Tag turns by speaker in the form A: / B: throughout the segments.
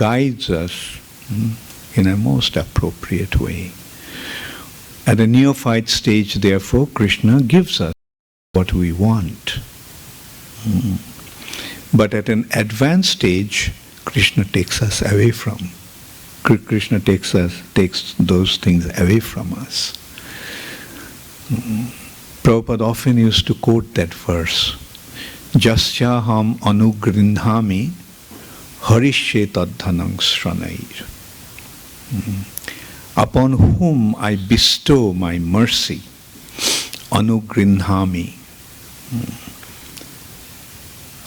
A: guides us in a most appropriate way. At a neophyte stage, therefore, Krishna gives us what we want. But at an advanced stage, Krishna takes us away from. Krishna takes those things away from us. Prabhupada often used to quote that verse, Jasyaham anugrindhami harishye tadhanang shranair. Upon whom I bestow my mercy, anugrindhami.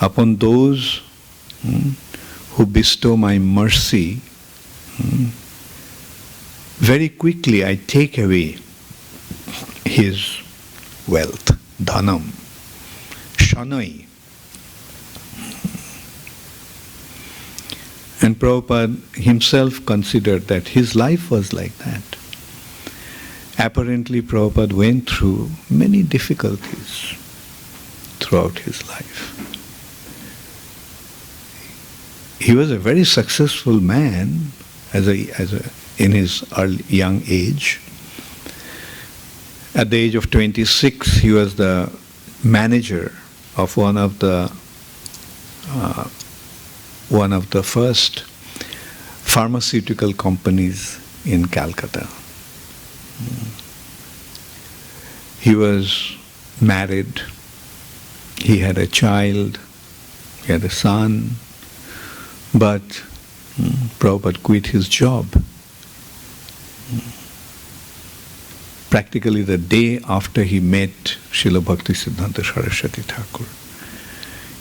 A: Upon those who bestow my mercy, very quickly I take away his wealth, dhanam, shanai. And Prabhupada himself considered that his life was like that. Apparently, Prabhupada went through many difficulties throughout his life. He was a very successful man in his young age. At the age of 26, he was the manager of one of the first pharmaceutical companies in Calcutta. He was married, he had a child, he had a son, but Prabhupada quit his job. Practically the day after he met Srila Bhaktisiddhanta Saraswati Thakur.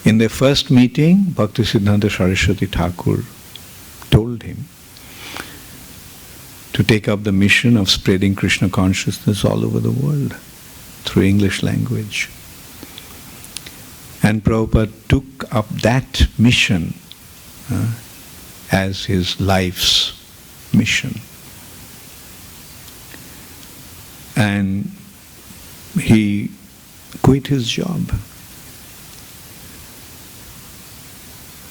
A: In their first meeting, Bhaktisiddhanta Saraswati Thakur told him to take up the mission of spreading Krishna consciousness all over the world through English language. And Prabhupada took up that mission as his life's mission. And he quit his job.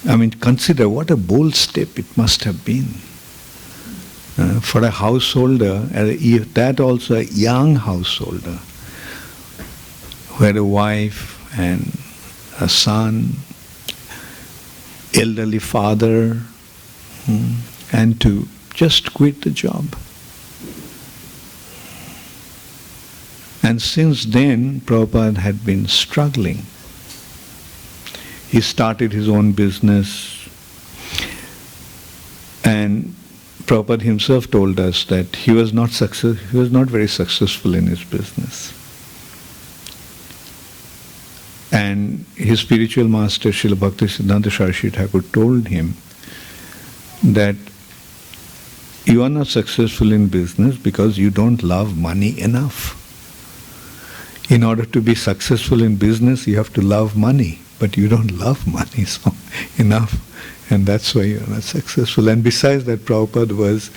A: I mean, consider what a bold step it must have been. For a householder, that also a young householder, who had a wife and a son, elderly father, and to just quit the job. And since then, Prabhupada had been struggling. He started his own business, and Prabhupada himself told us that he was not very successful in his business. And his spiritual master, Srila Bhaktisiddhanta Saraswati Thakur, told him that you are not successful in business because you don't love money enough. In order to be successful in business, you have to love money, but you don't love money enough, and that's why you're not successful. And besides that, Prabhupada was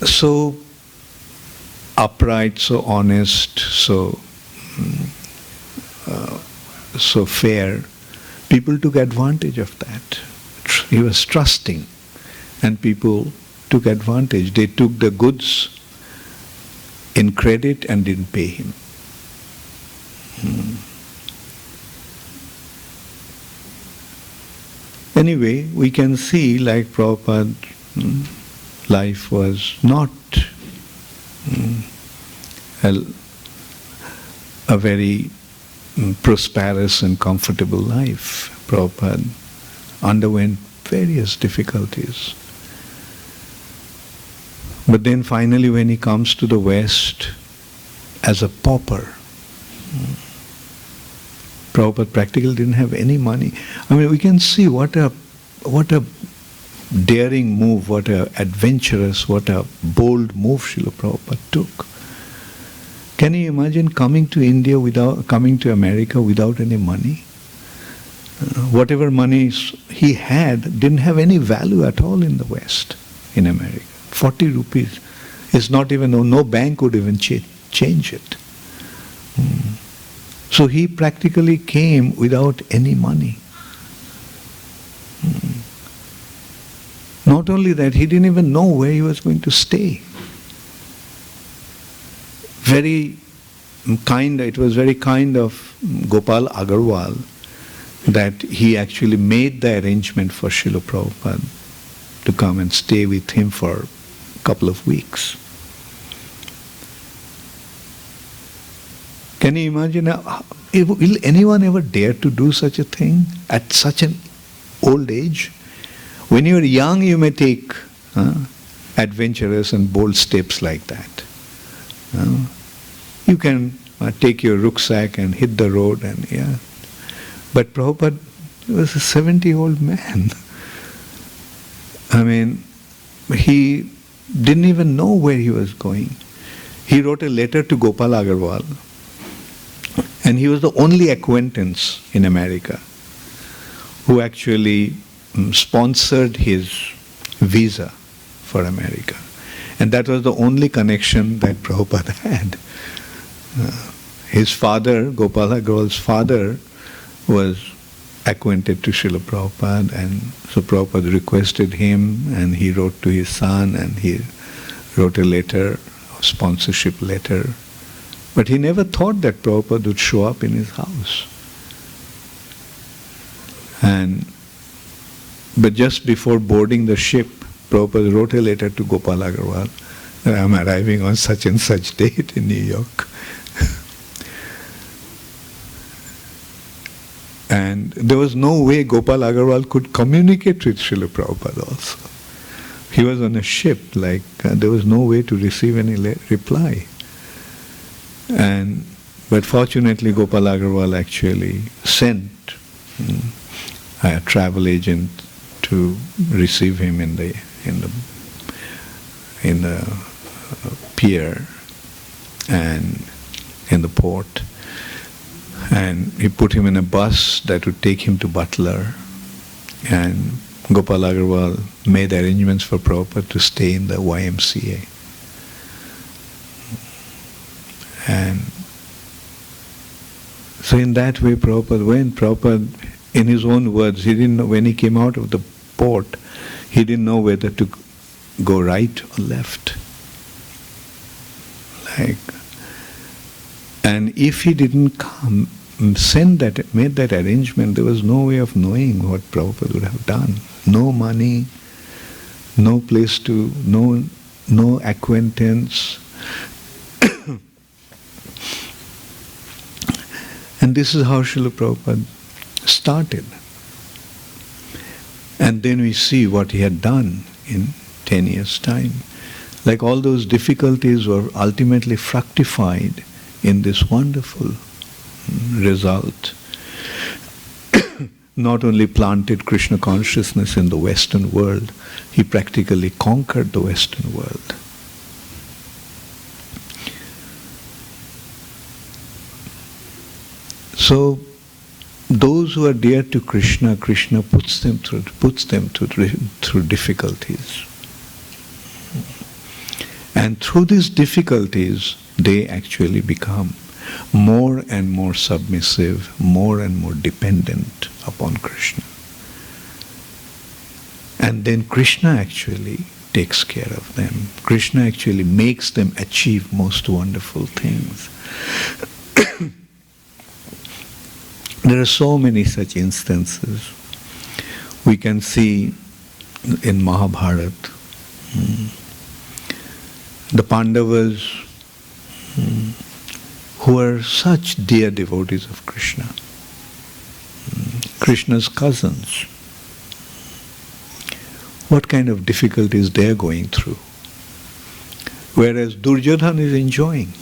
A: so upright, so honest, so fair. People took advantage of that. He was trusting, and people took advantage. They took the goods in credit and didn't pay him. Anyway, we can see, like Prabhupada, life was not a very prosperous and comfortable life. Prabhupada underwent various difficulties. But then finally when he comes to the West as a pauper, Prabhupada practically didn't have any money. I mean, we can see what a daring move, what a adventurous, what a bold move Srila Prabhupada took. Can you imagine coming to America without any money? Whatever money he had didn't have any value at all in the West, in America. 40 rupees is not even, no bank would even change it. So he practically came without any money. Not only that, he didn't even know where he was going to stay. It was very kind of Gopal Agarwal that he actually made the arrangement for Srila Prabhupada to come and stay with him for a couple of weeks. Can you imagine? Will anyone ever dare to do such a thing at such an old age? When you are young, you may take adventurous and bold steps like that. You can take your rucksack and hit the road and But Prabhupada was a 70-year-old man. I mean, he didn't even know where he was going. He wrote a letter to Gopal Agarwal, and he was the only acquaintance in America who actually sponsored his visa for America. And that was the only connection that Prabhupada had. His father, Gopal Agarwal's father, was acquainted to Srila Prabhupada, and so Prabhupada requested him, and he wrote to his son, and he wrote a letter, a sponsorship letter. But he never thought that Prabhupada would show up in his house. But just before boarding the ship, Prabhupada wrote a letter to Gopal Agarwal that I am arriving on such and such date in New York. And there was no way Gopal Agarwal could communicate with Srila Prabhupada also. He was on a ship, there was no way to receive any reply. But fortunately Gopal Agarwal actually sent a travel agent to receive him in the pier and in the port, and he put him in a bus that would take him to Butler, and Gopal Agarwal made arrangements for Prabhupada to stay in the YMCA. And so in that way Prabhupada, in his own words, he didn't know, when he came out of the port, he didn't know whether to go right or left. And if he didn't come, made that arrangement, there was no way of knowing what Prabhupada would have done. No money, no place to, no acquaintance. And this is how Srila Prabhupada started. And then we see what he had done in 10 years' time. Like all those difficulties were ultimately fructified in this wonderful result. Not only planted Krishna consciousness in the Western world, he practically conquered the Western world. So, those who are dear to Krishna, Krishna puts them through difficulties. And through these difficulties, they actually become more and more submissive, more and more dependent upon Krishna. And then Krishna actually takes care of them. Krishna actually makes them achieve most wonderful things. There are so many such instances. We can see in Mahabharata, the Pandavas, who are such dear devotees of Krishna, Krishna's cousins. What kind of difficulties they are going through? Whereas Duryodhana is enjoying.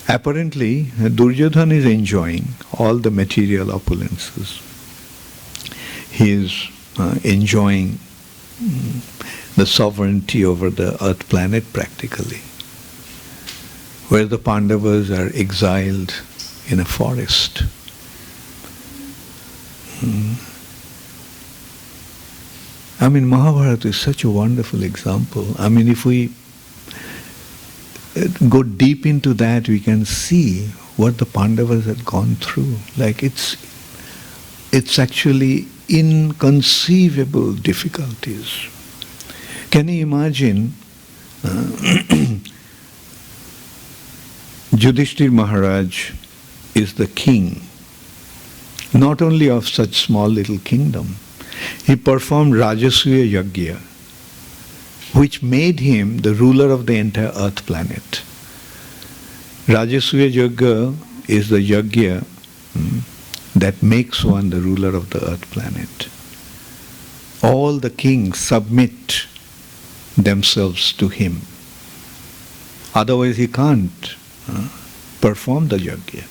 A: Apparently, Duryodhana is enjoying all the material opulences. He is enjoying the sovereignty over the earth planet practically, where the Pandavas are exiled in a forest. I mean, Mahabharata is such a wonderful example. I mean, if we go deep into that, we can see what the Pandavas had gone through. Like it's actually inconceivable difficulties. Can you imagine Yudhishthir Maharaj is the king, not only of such small little kingdom. He performed Rajasuya Yajna, which made him the ruler of the entire earth planet. Rajasuya Yajna is the yajna that makes one the ruler of the earth planet. All the kings submit themselves to him. Otherwise he can't perform the yajna.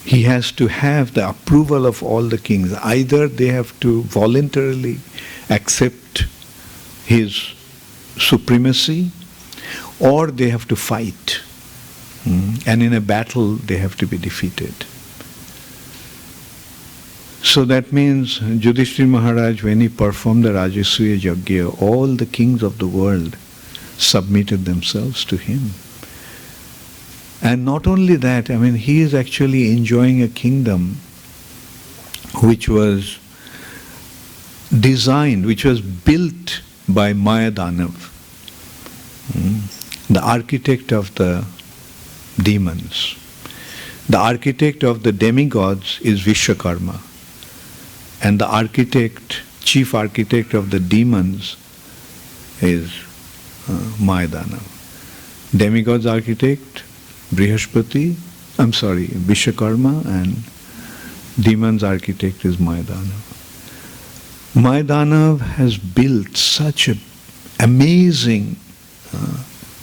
A: He has to have the approval of all the kings. Either they have to voluntarily accept his supremacy, or they have to fight. And in a battle they have to be defeated. So that means Yudhishthir Maharaj, when he performed the Rajasuya Yajna, all the kings of the world submitted themselves to him. And not only that, he is actually enjoying a kingdom which was designed, which was built by Mayadanav, the architect of the demons. The architect of the demigods is Vishwakarma, and the chief architect of the demons is Mayadanav. Demigods architect Vishwakarma, and demons architect is Mayadanav. Mayadanav has built such an amazing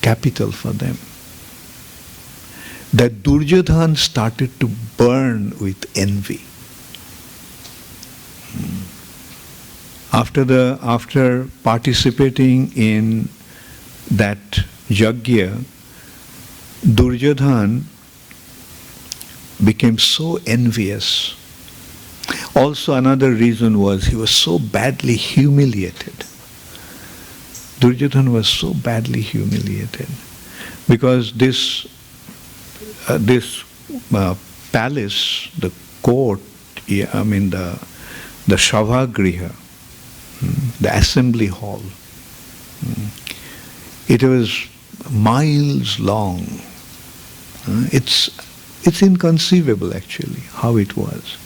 A: capital for them that Duryodhana started to burn with envy. After participating in that yajna, Duryodhana became so envious. Also another reason was he was so badly humiliated. Duryodhana was so badly humiliated because this palace, the court, the Shavagriha, the assembly hall, it was miles long. It's inconceivable actually how it was.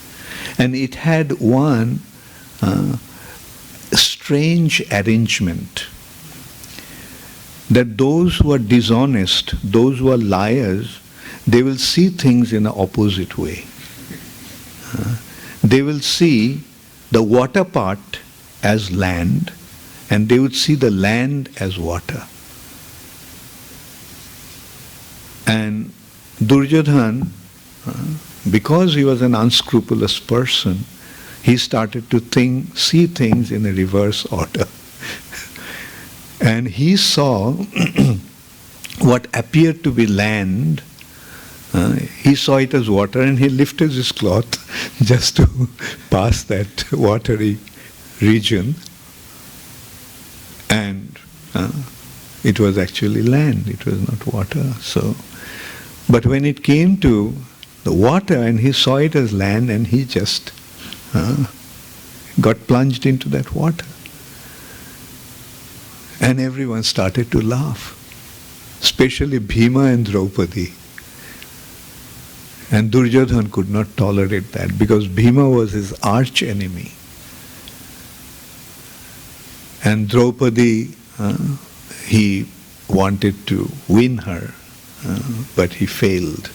A: And it had one strange arrangement that those who are dishonest, those who are liars, they will see things in an opposite way. They will see the water part as land, and they would see the land as water. And Duryodhana, because he was an unscrupulous person, he started to see things in a reverse order. And he saw what appeared to be land, he saw it as water, and he lifted his cloth just to pass that watery region. And it was actually land, it was not water. But when it came to the water, and he saw it as land, and he just got plunged into that water. And everyone started to laugh, especially Bhima and Draupadi. And Duryodhana could not tolerate that because Bhima was his arch enemy. And Draupadi, he wanted to win her, but he failed.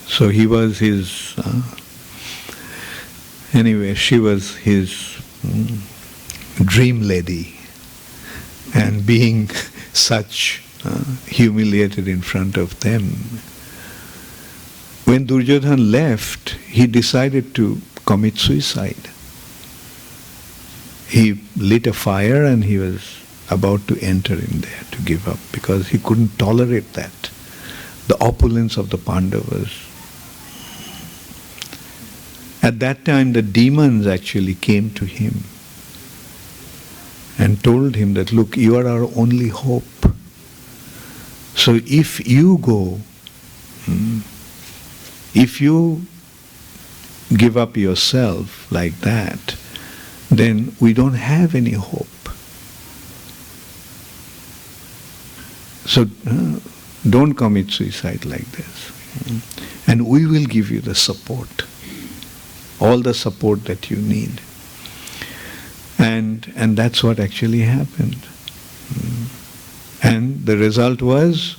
A: So he was his, she was his dream lady. And being such humiliated in front of them, when Duryodhana left, he decided to commit suicide. He lit a fire and he was about to enter in there to give up because he couldn't tolerate that, the opulence of the Pandavas. At that time, the demons actually came to him and told him that, look, you are our only hope. So if you go, if you give up yourself like that, then we don't have any hope. So don't commit suicide like this. And we will give you the support, all the support that you need. And that's what actually happened. And the result was,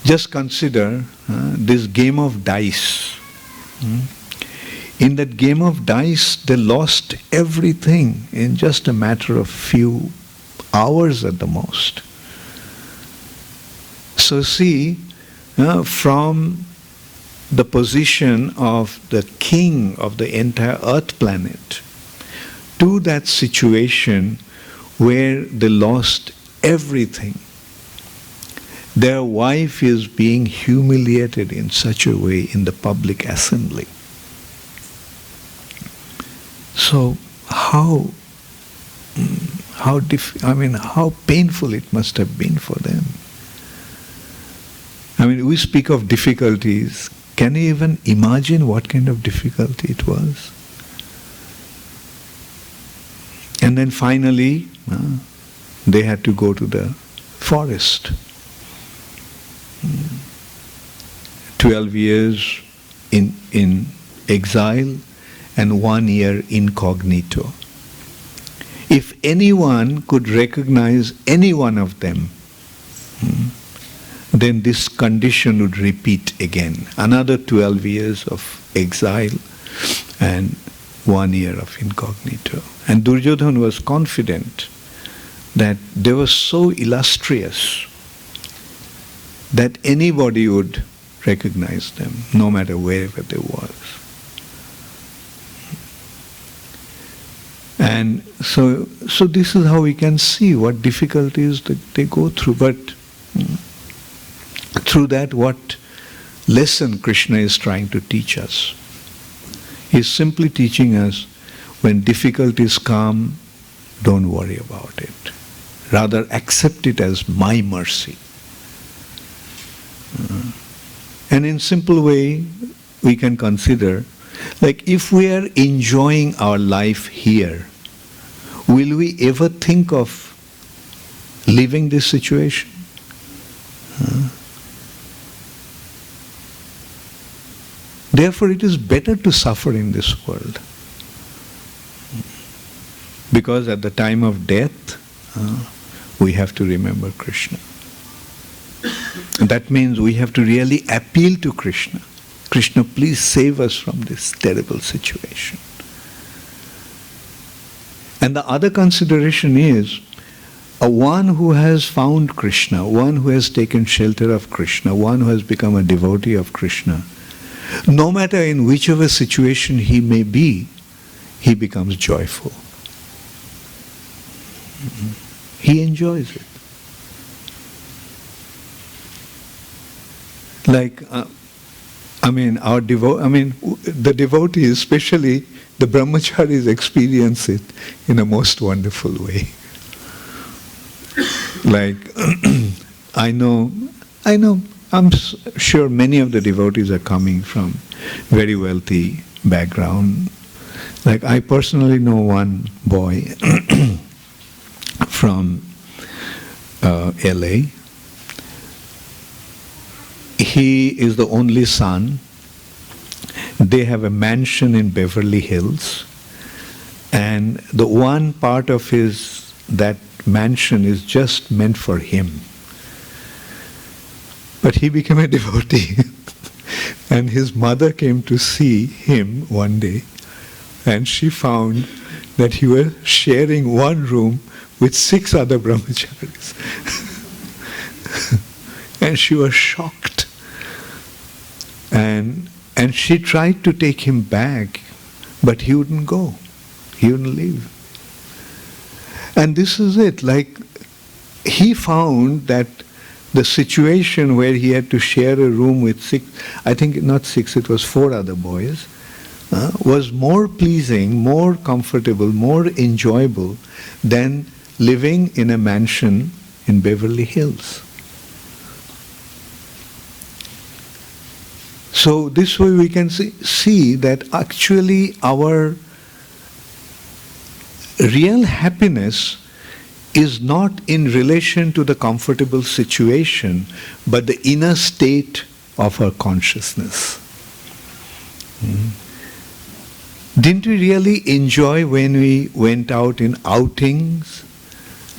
A: just consider this game of dice. In that game of dice, they lost everything in just a matter of few hours at the most. So see, from the position of the king of the entire earth planet to that situation where they lost everything. Their wife is being humiliated in such a way in the public assembly. So how painful it must have been for them. We speak of difficulties. Can you even imagine what kind of difficulty it was? And then finally, they had to go to the forest. 12 years in exile and 1 year incognito. If anyone could recognize any one of them, then this condition would repeat again. Another 12 years of exile and 1 year of incognito. And Duryodhana was confident that they were so illustrious that anybody would recognize them, no matter wherever they was. And so this is how we can see what difficulties that they go through. But through that, what lesson Krishna is trying to teach us? He is simply teaching us, when difficulties come, don't worry about it. Rather, accept it as my mercy. And in simple way, we can consider, like if we are enjoying our life here, will we ever think of leaving this situation? Therefore, it is better to suffer in this world. Because at the time of death, we have to remember Krishna. That means we have to really appeal to Krishna. Krishna, please save us from this terrible situation. And the other consideration is, one who has found Krishna, one who has taken shelter of Krishna, one who has become a devotee of Krishna, no matter in whichever situation he may be, he becomes joyful. He enjoys it. Like, the devotees, especially the brahmacharis, experience it in a most wonderful way. Like, I'm sure many of the devotees are coming from very wealthy background. Like, I personally know one boy from LA. He is the only son. They have a mansion in Beverly Hills, and the one part of that mansion is just meant for him. But he became a devotee, and his mother came to see him one day, and she found that he was sharing one room with 6 other brahmacharis. And she was shocked. And she tried to take him back, but he wouldn't go. He wouldn't leave. And this is it. Like, he found that the situation where he had to share a room with 6, I think not 6, it was 4 other boys, was more pleasing, more comfortable, more enjoyable than living in a mansion in Beverly Hills. So this way we can see that actually our real happiness is not in relation to the comfortable situation, but the inner state of our consciousness. Didn't we really enjoy when we went out in outings,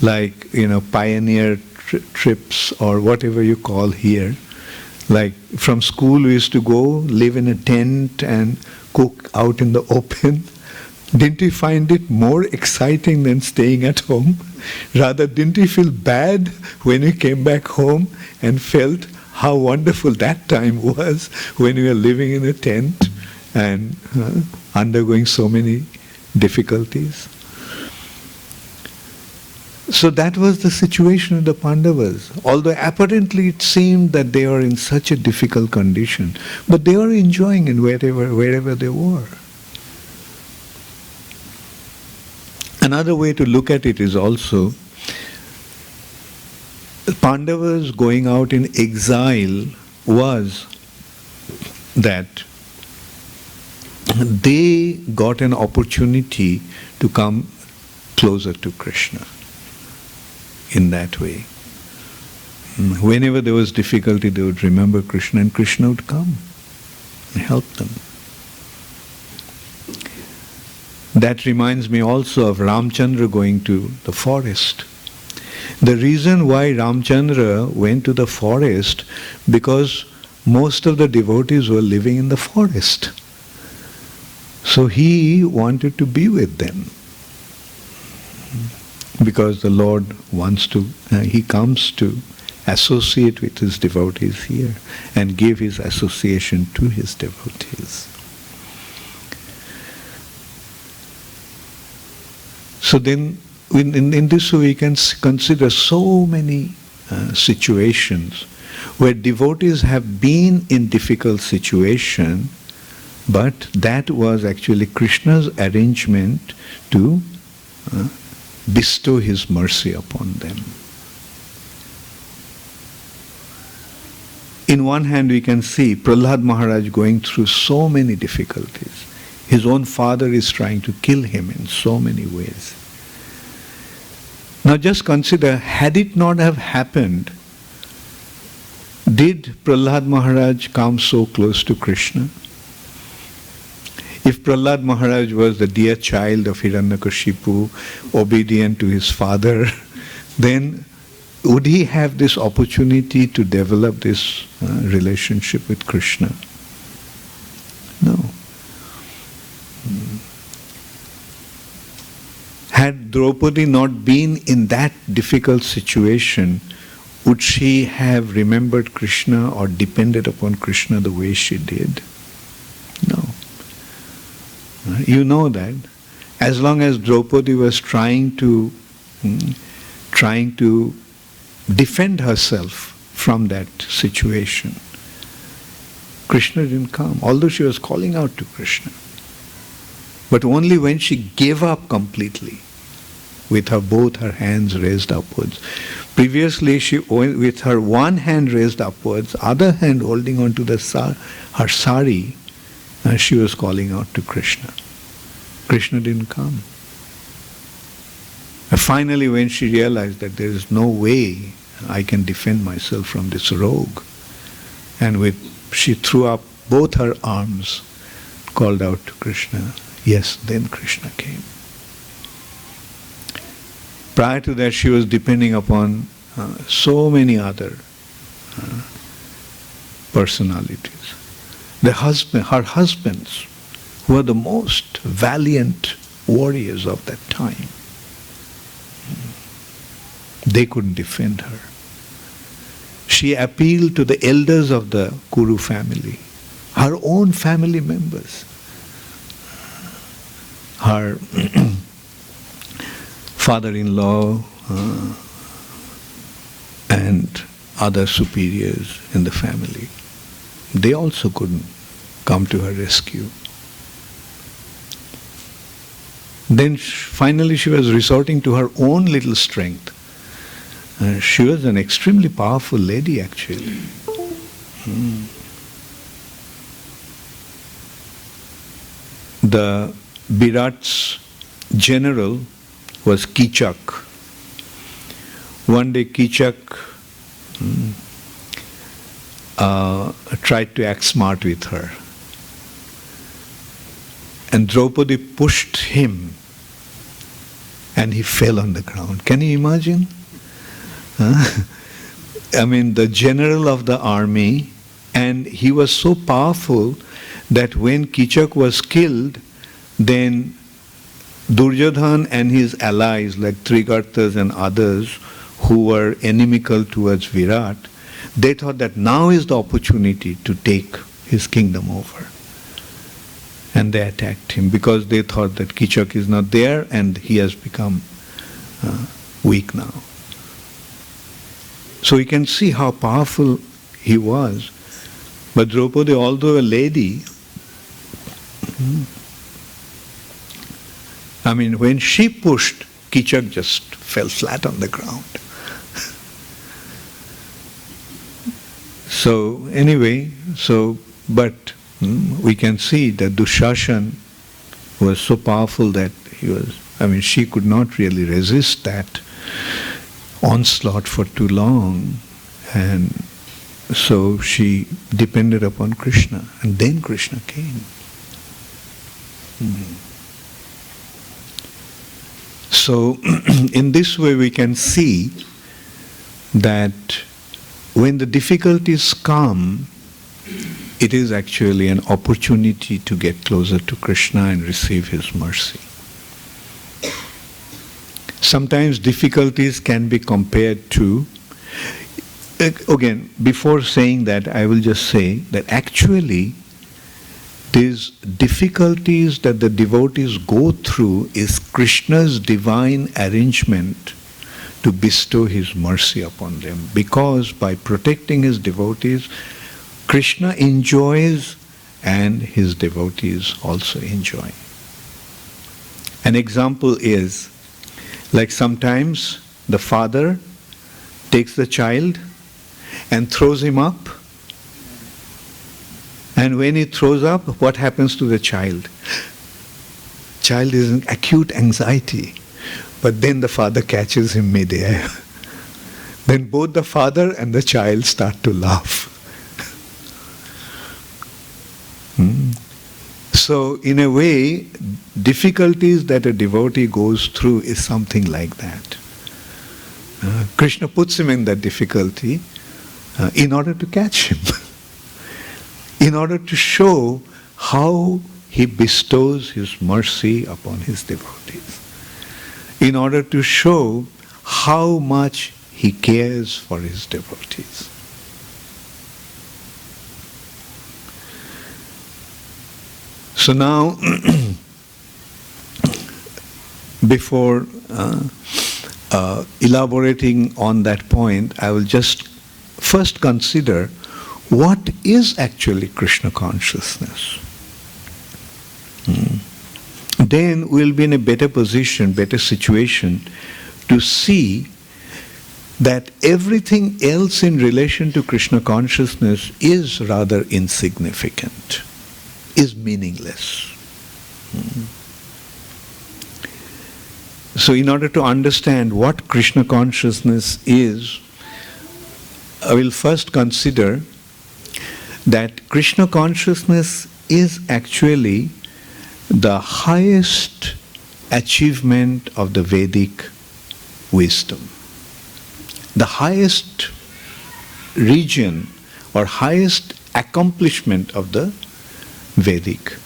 A: like, pioneer trips or whatever you call here? Like from school we used to go, live in a tent and cook out in the open. Didn't you find it more exciting than staying at home? Rather, didn't you feel bad when you came back home and felt how wonderful that time was when you were living in a tent and undergoing so many difficulties? So that was the situation of the Pandavas. Although apparently it seemed that they were in such a difficult condition, but they were enjoying it wherever they were. Another way to look at it is also, Pandavas going out in exile was that they got an opportunity to come closer to Krishna in that way. Whenever there was difficulty, they would remember Krishna and Krishna would come and help them. That reminds me also of Ramchandra going to the forest. The reason why Ramchandra went to the forest, because most of the devotees were living in the forest. So he wanted to be with them. Because the Lord wants to, he comes to associate with his devotees here and give his association to his devotees. So then, in this way, we can consider so many situations where devotees have been in difficult situation, but that was actually Krishna's arrangement to bestow his mercy upon them. In one hand, we can see Prahlad Maharaj going through so many difficulties. His own father is trying to kill him in so many ways. Now just consider, had it not have happened, did Prahlad Maharaj come so close to Krishna? If Prahlad Maharaj was the dear child of Hiranyakashipu, obedient to his father, then would he have this opportunity to develop this relationship with Krishna? No. Had Draupadi not been in that difficult situation, would she have remembered Krishna or depended upon Krishna the way she did? No. You know that as long as Draupadi was trying to defend herself from that situation, Krishna didn't come, although she was calling out to Krishna. But only when she gave up completely, with both her hands raised upwards. Previously, she, with her one hand raised upwards, other hand holding on to her sari, she was calling out to Krishna. Krishna didn't come. And finally, when she realized that there is no way I can defend myself from this rogue, and she threw up both her arms, called out to Krishna. Yes, then Krishna came. Prior to that, she was depending upon so many other personalities. Her husbands, who were the most valiant warriors of that time, they couldn't defend her. She appealed to the elders of the Kuru family, her own family members, her father-in-law and other superiors in the family. They also couldn't come to her rescue. Then finally she was resorting to her own little strength. She was an extremely powerful lady actually. the Virat's general was Kichak. One day Kichak tried to act smart with her. And Draupadi pushed him and he fell on the ground. Can you imagine? I mean, the general of the army, and he was so powerful that when Kichak was killed, then Duryodhan and his allies like Trigartas and others who were inimical towards Virat, they thought that now is the opportunity to take his kingdom over. And they attacked him because they thought that Kichak is not there and he has become weak now. So you can see how powerful he was. But Draupadi, although a lady, I mean, when she pushed, Kichak just fell flat on the ground. So anyway, but we can see that Dushasan was so powerful that she could not really resist that onslaught for too long, and so she depended upon Krishna, and then Krishna came. So in this way we can see that when the difficulties come, it is actually an opportunity to get closer to Krishna and receive his mercy. Sometimes difficulties can be compared to, again, before saying that, I will just say that actually these difficulties that the devotees go through is Krishna's divine arrangement to bestow his mercy upon them. Because by protecting his devotees, Krishna enjoys and his devotees also enjoy. An example is, like sometimes the father takes the child and throws him up. And when he throws up, what happens to the child? Child is in acute anxiety. But then the father catches him mid-air. Then both the father and the child start to laugh. So in a way, difficulties that a devotee goes through is something like that. Krishna puts him in that difficulty in order to catch him. In order to show how he bestows his mercy upon his devotees. In order to show how much he cares for his devotees. So now, before elaborating on that point, I will just first consider what is actually Krishna consciousness. Then we'll be in a better position, better situation to see that everything else in relation to Krishna consciousness is rather insignificant, is meaningless. So in order to understand what Krishna consciousness is, I will first consider that Krishna consciousness is actually the highest achievement of the Vedic wisdom. The highest region or highest accomplishment of the Vedic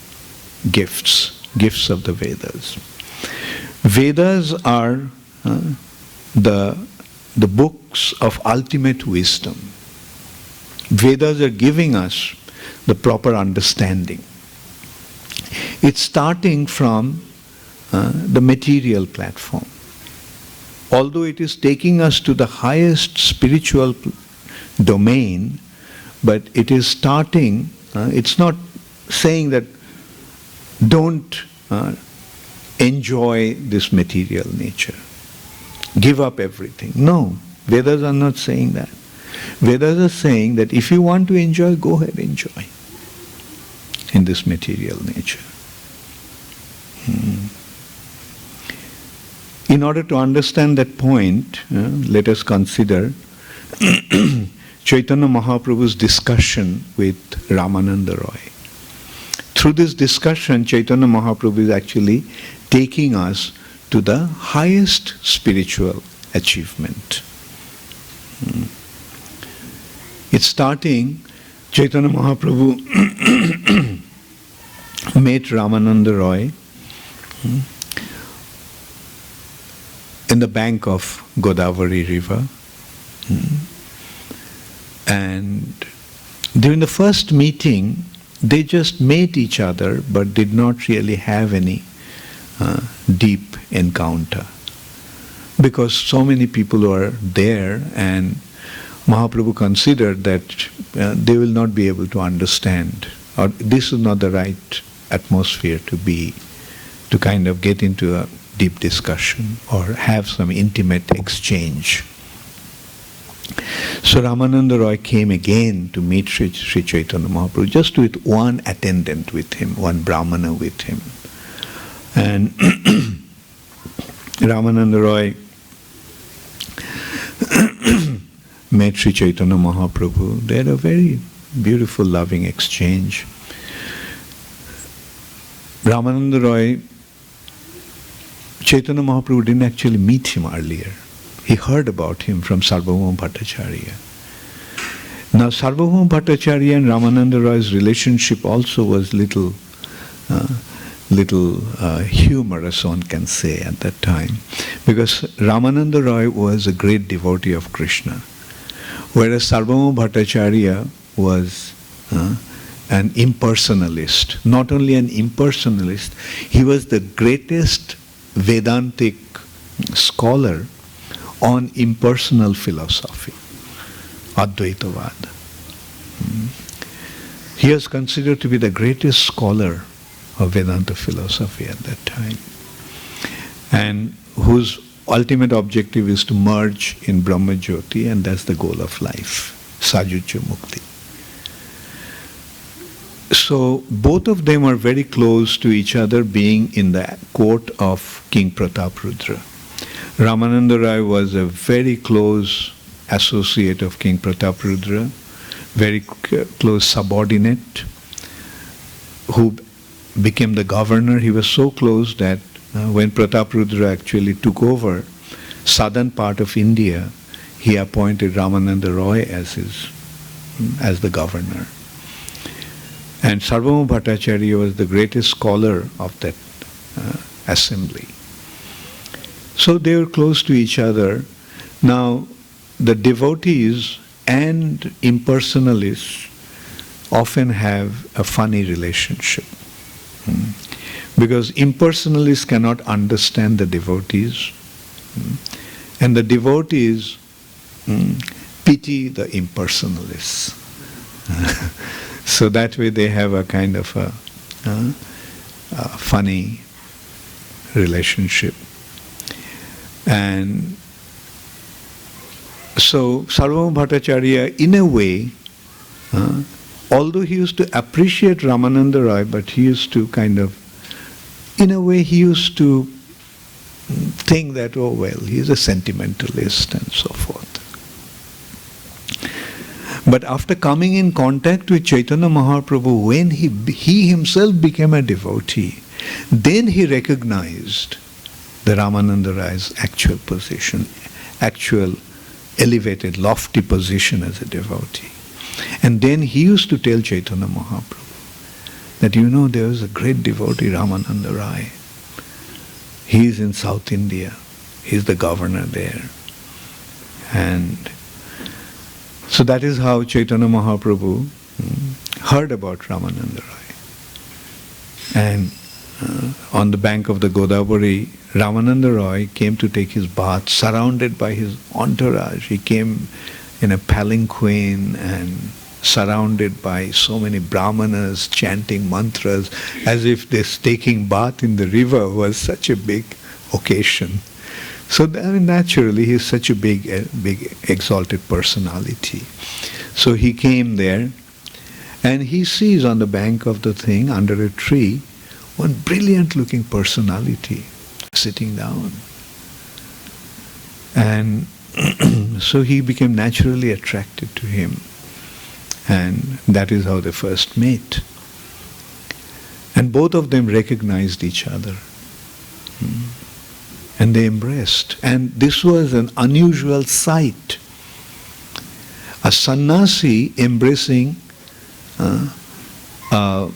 A: gifts of the Vedas. Vedas are the books of ultimate wisdom. Vedas are giving us the proper understanding. It's starting from the material platform. Although it is taking us to the highest spiritual domain, but it is starting, it's not saying that don't enjoy this material nature. Give up everything. No, Vedas are not saying that. Vedas are saying that if you want to enjoy, go ahead, enjoy in this material nature. In order to understand that point, let us consider Chaitanya Mahaprabhu's discussion with Ramananda Roy. Through this discussion, Chaitanya Mahaprabhu is actually taking us to the highest spiritual achievement. It's starting, Chaitanya Mahaprabhu met Ramananda Roy in the bank of Godavari river. And during the first meeting, they just met each other but did not really have any deep encounter. Because so many people were there, and Mahaprabhu considered that they will not be able to understand, or this is not the right atmosphere to kind of get into a deep discussion or have some intimate exchange. So Ramananda Roy came again to meet Sri Chaitanya Mahaprabhu, just with one attendant with him, one Brahmana with him. And Ramananda Roy met Sri Chaitanya Mahaprabhu. They had a very beautiful, loving exchange. Ramananda Roy, Chaitanya Mahaprabhu didn't actually meet him earlier. He heard about him from Sarvabhauma Bhattacharya. Now Sarvabhauma Bhattacharya and Ramananda Roy's relationship also was little humorous, one can say, at that time. Because Ramananda Roy was a great devotee of Krishna, whereas Sarvabhauma Bhattacharya was an impersonalist. Not only an impersonalist, he was the greatest Vedantic scholar on impersonal philosophy, Advaitavad. He was considered to be the greatest scholar of Vedanta philosophy at that time, and whose ultimate objective is to merge in Brahma Jyoti, and that's the goal of life, Sajuja Mukti. So both of them are very close to each other, being in the court of King Prataprudra. Ramananda Roy was a very close associate of King Prataprudra, very close subordinate, who became the governor. He was so close that when Prataprudra actually took over southern part of India, he appointed Ramananda Roy as the governor. And Sarvabhauma Bhattacharya was the greatest scholar of that assembly. So they were close to each other. Now, the devotees and impersonalists often have a funny relationship. Because impersonalists cannot understand the devotees, and the devotees pity the impersonalists. So that way they have a kind of a funny relationship. And so Sarvabhauma Bhattacharya, in a way, although he used to appreciate Ramananda Roy, but he used to kind of, in a way, he used to think that, oh well, he's a sentimentalist and so forth. But after coming in contact with Chaitanya Mahaprabhu, when he himself became a devotee, then he recognized the Ramananda Roy's actual position, actual elevated, lofty position as a devotee. And then he used to tell Chaitanya Mahaprabhu that, you know, there was a great devotee, Ramananda Roy. He is in South India. He is the governor there. And so that is how Chaitanya Mahaprabhu heard about Ramananda Roy. And on the bank of the Godavari, Ramananda Roy came to take his bath, surrounded by his entourage. He came in a palanquin and surrounded by so many brahmanas chanting mantras, as if this taking bath in the river was such a big occasion. So naturally he is such a big exalted personality. So he came there, and he sees on the bank of the thing, under a tree, one brilliant looking personality sitting down. And so he became naturally attracted to him. And that is how they first met. And both of them recognized each other. And they embraced. And this was an unusual sight. A sannyasi embracing a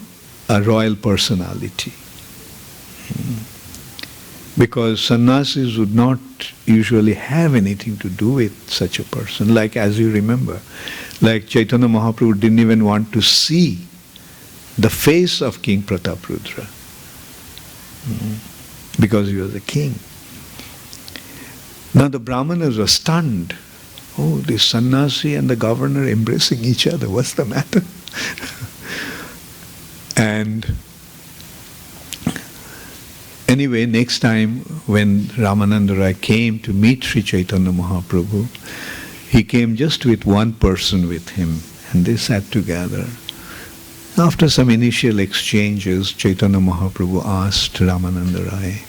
A: royal personality. Because sannyasis would not usually have anything to do with such a person. Like, as you remember, like Chaitanya Mahaprabhu didn't even want to see the face of King Prataprudra. Because he was a king. Now the Brahmanas were stunned. Oh, this sannyasi and the governor embracing each other. What's the matter? And anyway, next time when Ramananda Rai came to meet Sri Chaitanya Mahaprabhu, he came just with one person with him, and they sat together. After some initial exchanges, Chaitanya Mahaprabhu asked Ramananda Rai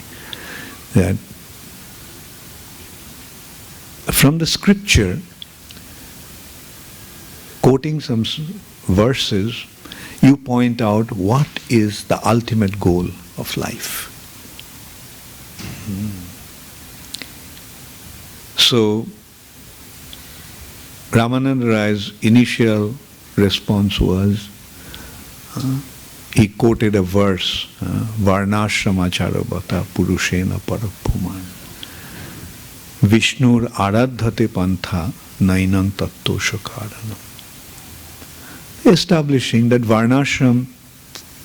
A: that from the scripture, quoting some verses, you point out what is the ultimate goal of life. So, Ramananda Rai's initial response was, he quoted a verse, Varnashrama charabhata purushena parabhuman Vishnur aradhate pantha nainam tattosha karanam. Establishing that Varnashram,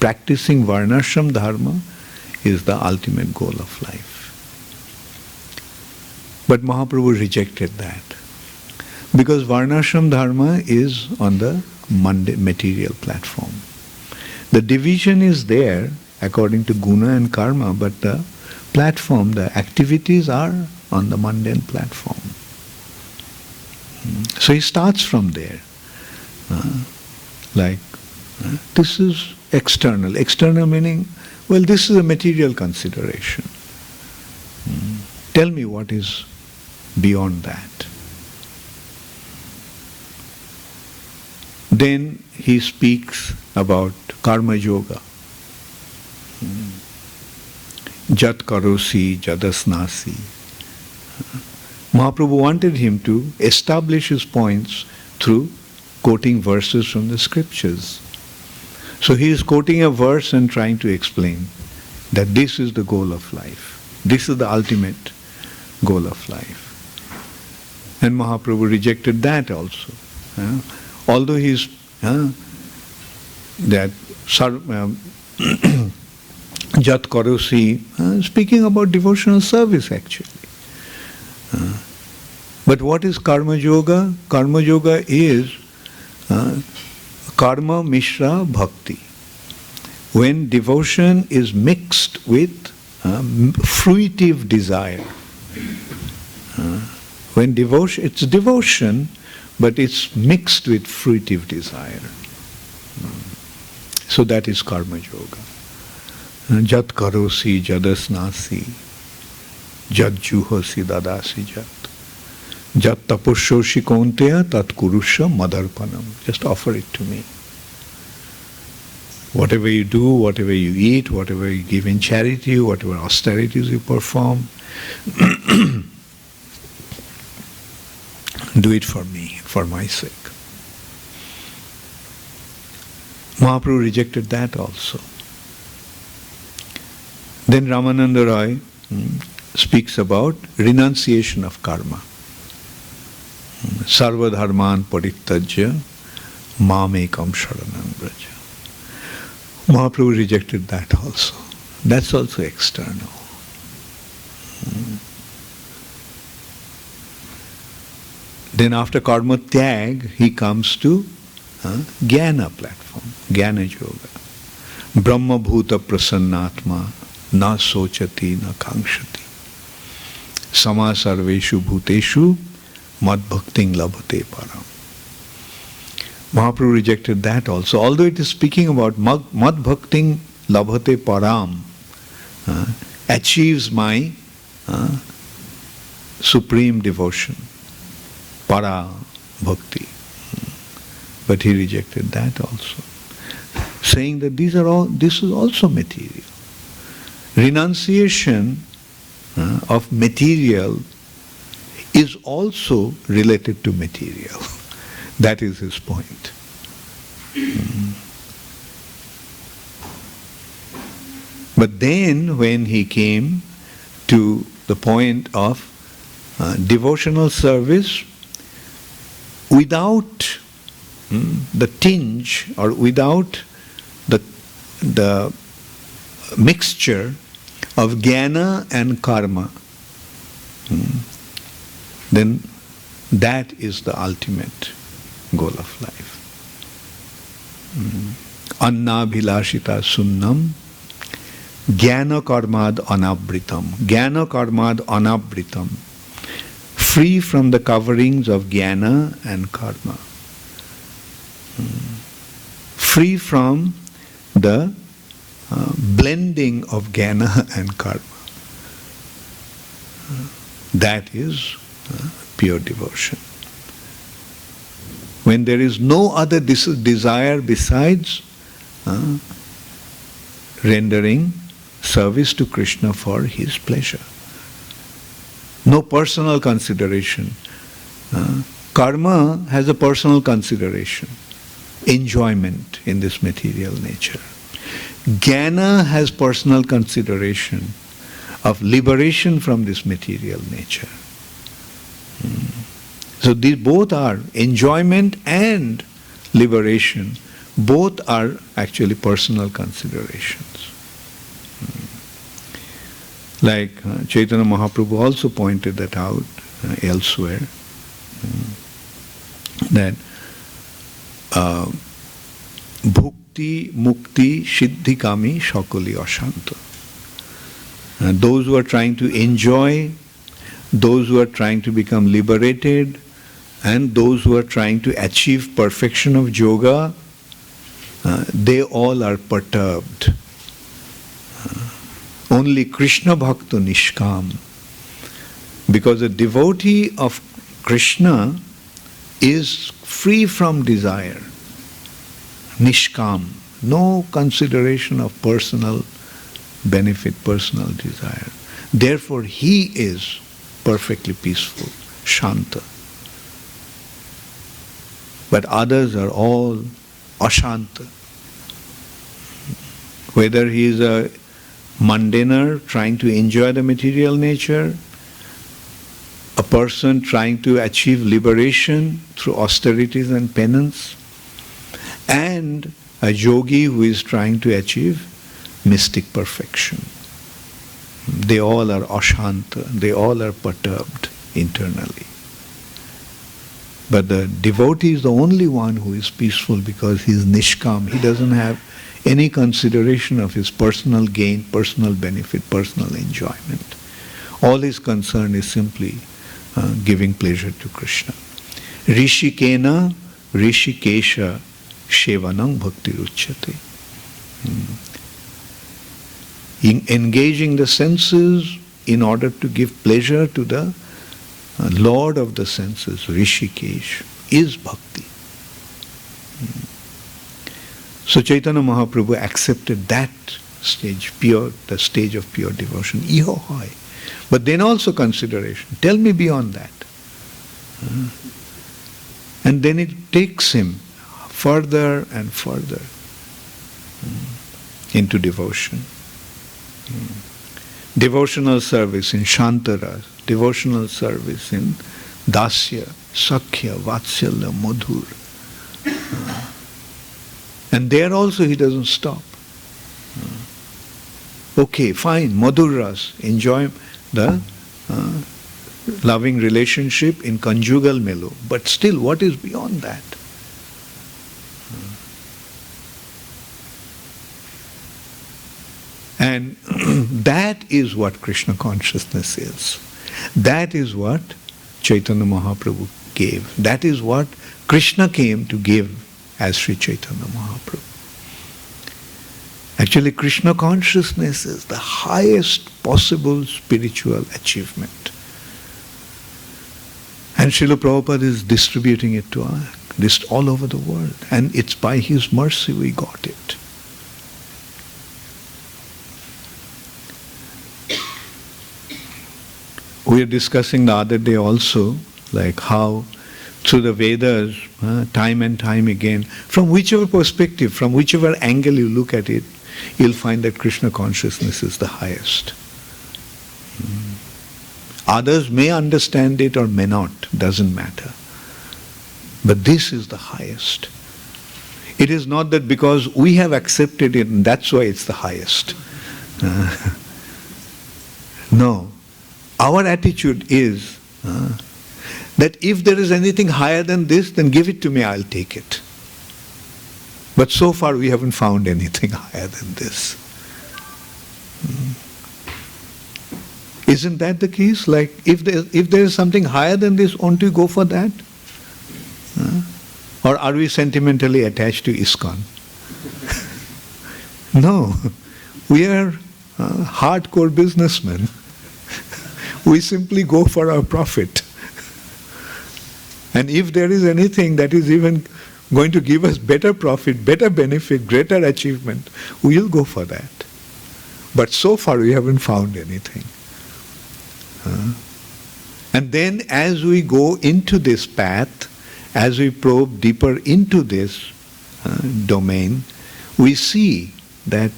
A: practicing Varnashram dharma is the ultimate goal of life. But Mahaprabhu rejected that. Because Varnashram dharma is on the material platform. The division is there according to guna and karma, but the platform, the activities are on the mundane platform. So he starts from there. This is external. External meaning, well, this is a material consideration. Tell me what is beyond that. Then he speaks about karma yoga. Jat karosi, jadasnasi. Mahaprabhu wanted him to establish his points through quoting verses from the scriptures. So he is quoting a verse and trying to explain that this is the goal of life. This is the ultimate goal of life. And Mahaprabhu rejected that also. Although he is Jat Karosi, speaking about devotional service actually. But what is Karma Yoga? Karma Yoga is Karma Mishra Bhakti. When devotion is mixed with fruitive desire. When devotion, it's devotion, but it's mixed with fruitive desire. So that is Karma Yoga. Jat karosi jadasnasi, jat juhosi dadasi jat. Jat tapushoshi kaunteya tat kurusha madarpanam. Just offer it to me. Whatever you do, whatever you eat, whatever you give in charity, whatever austerities you perform, do it for me, for my sake. Mahaprabhu rejected that also. Then Ramananda Rai speaks about renunciation of karma. Sarva dharman parittajya mamekam sharanam braja. Mahaprabhu rejected that also. That's also external. Then after karma tyag, he comes to jnana platform, jnana yoga. Brahma bhuta prasannatma na sochati na kankshati. Sama sarveshu bhuteshu mad bhakting labhate param. Mahaprabhu rejected that also. Although it is speaking about mad bhakting labhate param, achieves my supreme devotion, para bhakti. But he rejected that also, saying that this is also material. Renunciation of material is also related to material. That is his point. But then when he came to the point of devotional service without the tinge or without the mixture of jnana and karma, then that is the ultimate goal of life. Anna bhilashita sunnam jnana karmad anabritam. Jnana karmad anabritam. Free from the coverings of jnana and karma. Free from the blending of jnana and karma. That is pure devotion. When there is no other desire besides rendering service to Krishna for his pleasure. No personal consideration. Karma has a personal consideration, enjoyment in this material nature. Jnana has personal consideration of liberation from this material nature. So these both are enjoyment and liberation. Both are actually personal considerations. Like Chaitanya Mahaprabhu also pointed that out elsewhere, that bhukti, mukti, siddhi kami, shakali ashanta. Those who are trying to enjoy, those who are trying to become liberated, and those who are trying to achieve perfection of yoga, they all are perturbed. Only Krishna Bhakta Nishkam. Because a devotee of Krishna is free from desire. Nishkam. No consideration of personal benefit, personal desire. Therefore, he is perfectly peaceful, Shanta. But others are all Ashanta. Whether he is a mundaner trying to enjoy the material nature, a person trying to achieve liberation through austerities and penance, and a yogi who is trying to achieve mystic perfection. They all are ashanta, they all are perturbed internally. But the devotee is the only one who is peaceful because he is nishkam. He doesn't have any consideration of his personal gain, personal benefit, personal enjoyment. All his concern is simply giving pleasure to Krishna. Rishikena Rishikesha Shevanam Bhakti Ruchyate. Engaging the senses in order to give pleasure to the Lord of the senses, Rishikesh, is bhakti. So Chaitanya Mahaprabhu accepted that stage, the stage of pure devotion. Iho hoy. But then also consideration. Tell me beyond that. And then it takes him further and further into devotion. Devotional service in Shantaras, devotional service in Dasya, Sakhya, Vatsalya, Madhur. And there also he doesn't stop. Okay, fine, Madhuras, enjoy the loving relationship in conjugal mellow. But still, what is beyond that? And that is what Krishna consciousness is. That is what Chaitanya Mahaprabhu gave. That is what Krishna came to give as Sri Chaitanya Mahaprabhu. Actually, Krishna consciousness is the highest possible spiritual achievement. And Srila Prabhupada is distributing it to us, just all over the world. And it's by his mercy we got it. We were discussing the other day also, like how through the Vedas, time and time again, from whichever perspective, from whichever angle you look at it, you'll find that Krishna consciousness is the highest. Others may understand it or may not, doesn't matter. But this is the highest. It is not that because we have accepted it, and that's why it's the highest. No. Our attitude is that if there is anything higher than this, then give it to me, I'll take it. But so far we haven't found anything higher than this. Isn't that the case? Like, if there is something higher than this, won't you go for that? Or are we sentimentally attached to ISKCON? No. We are hardcore businessmen. We simply go for our profit. And if there is anything that is even going to give us better profit, better benefit, greater achievement, we will go for that. But so far we haven't found anything. And then as we go into this path, as we probe deeper into this domain, we see that,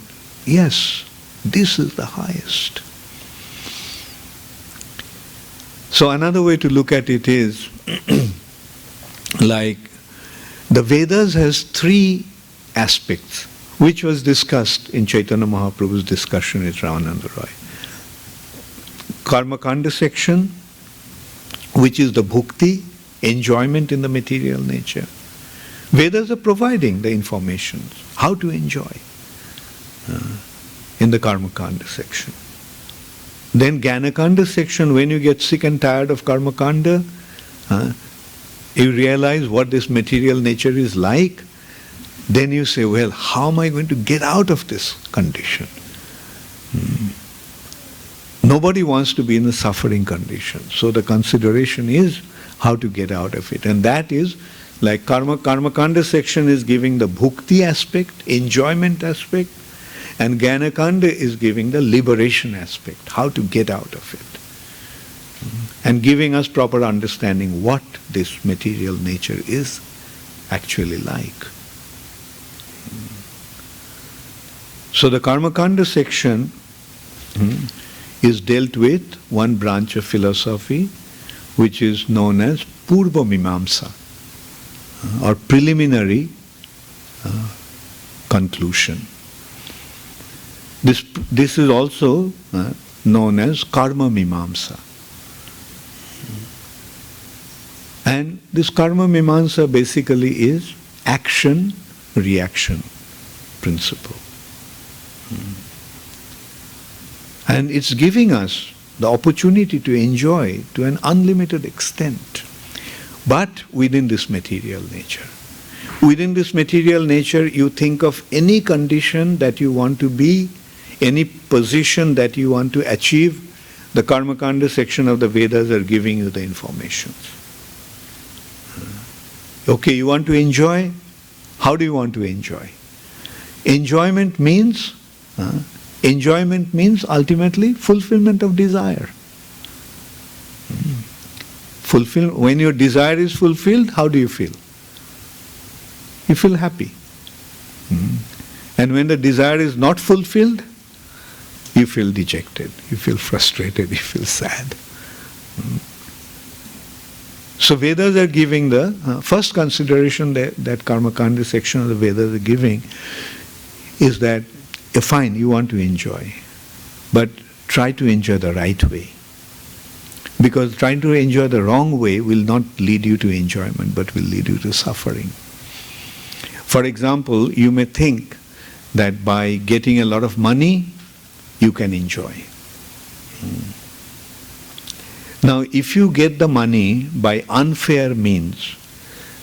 A: yes, this is the highest. So another way to look at it is, like, the Vedas has three aspects, which was discussed in Chaitanya Mahaprabhu's discussion with Ramananda Roy. Karmakanda section, which is the bhakti, enjoyment in the material nature. Vedas are providing the information, how to enjoy in the Karmakanda section. Then Jnanakanda section, when you get sick and tired of Karmakanda, you realize what this material nature is like, then you say, well, how am I going to get out of this condition? Nobody wants to be in a suffering condition. So the consideration is how to get out of it. And that is, like Karmakanda section is giving the bhakti aspect, enjoyment aspect, and Jnanakanda is giving the liberation aspect, how to get out of it. And giving us proper understanding what this material nature is actually like. So the Karmakanda section is dealt with one branch of philosophy which is known as Purva Mimamsa, or preliminary conclusion. This is also known as Karma Mimamsa. And this Karma Mimamsa basically is action-reaction principle. And it's giving us the opportunity to enjoy to an unlimited extent, but within this material nature. Within this material nature, you think of any condition that you want to be, any position that you want to achieve, the Karmakanda section of the Vedas are giving you the information. Okay, you want to enjoy? How do you want to enjoy? Enjoyment means ultimately fulfillment of desire. When your desire is fulfilled, how do you feel? You feel happy. And when the desire is not fulfilled, you feel dejected, you feel frustrated, you feel sad. So Vedas are giving the first consideration that Karmakanda section of the Vedas are giving is that, fine, you want to enjoy, but try to enjoy the right way. Because trying to enjoy the wrong way will not lead you to enjoyment, but will lead you to suffering. For example, you may think that by getting a lot of money, you can enjoy. Now, if you get the money by unfair means,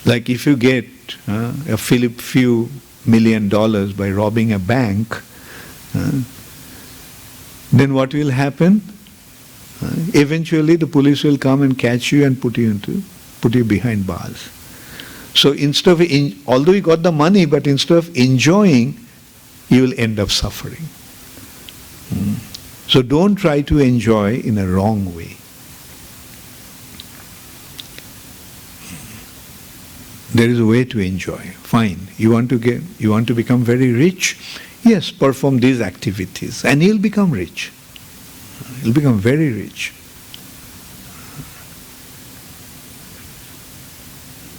A: like if you get a few $1 million by robbing a bank, then what will happen? Eventually the police will come and catch you and put you behind bars. So instead of, although you got the money, but instead of enjoying, you will end up suffering. So don't try to enjoy in a wrong way. There is a way to enjoy. Fine. You want to become very rich? Yes, perform these activities and you'll become rich. You'll become very rich.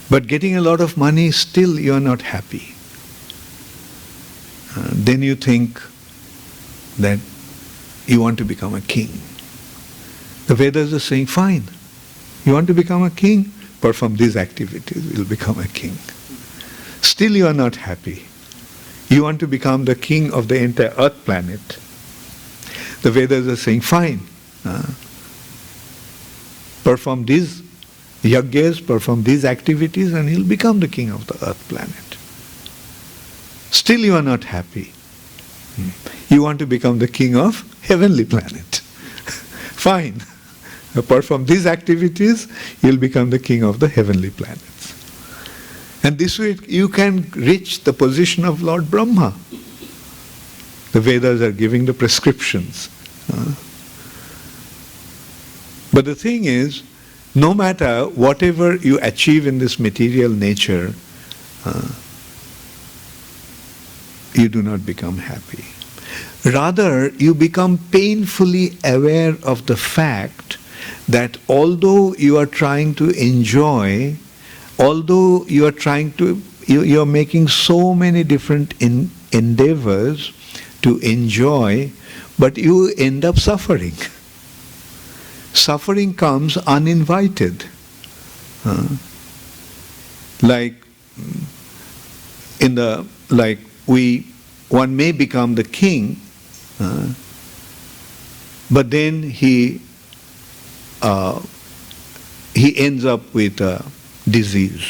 A: But getting a lot of money, still you are not happy. Then you think that you want to become a king. The Vedas are saying, fine, you want to become a king? Perform these activities, you'll become a king. Still you are not happy. You want to become the king of the entire earth planet. The Vedas are saying, fine, perform these yajnas, perform these activities and you'll become the king of the earth planet. Still you are not happy. You want to become the king of heavenly planet. Fine. Perform these activities, you'll become the king of the heavenly planets. And this way you can reach the position of Lord Brahma. The Vedas are giving the prescriptions. But the thing is, no matter whatever you achieve in this material nature, you do not become happy. Rather, you become painfully aware of the fact that although you are trying to enjoy, although you are making so many different endeavors to enjoy, but you end up suffering. Suffering comes uninvited. One may become the king, but then he ends up with a disease.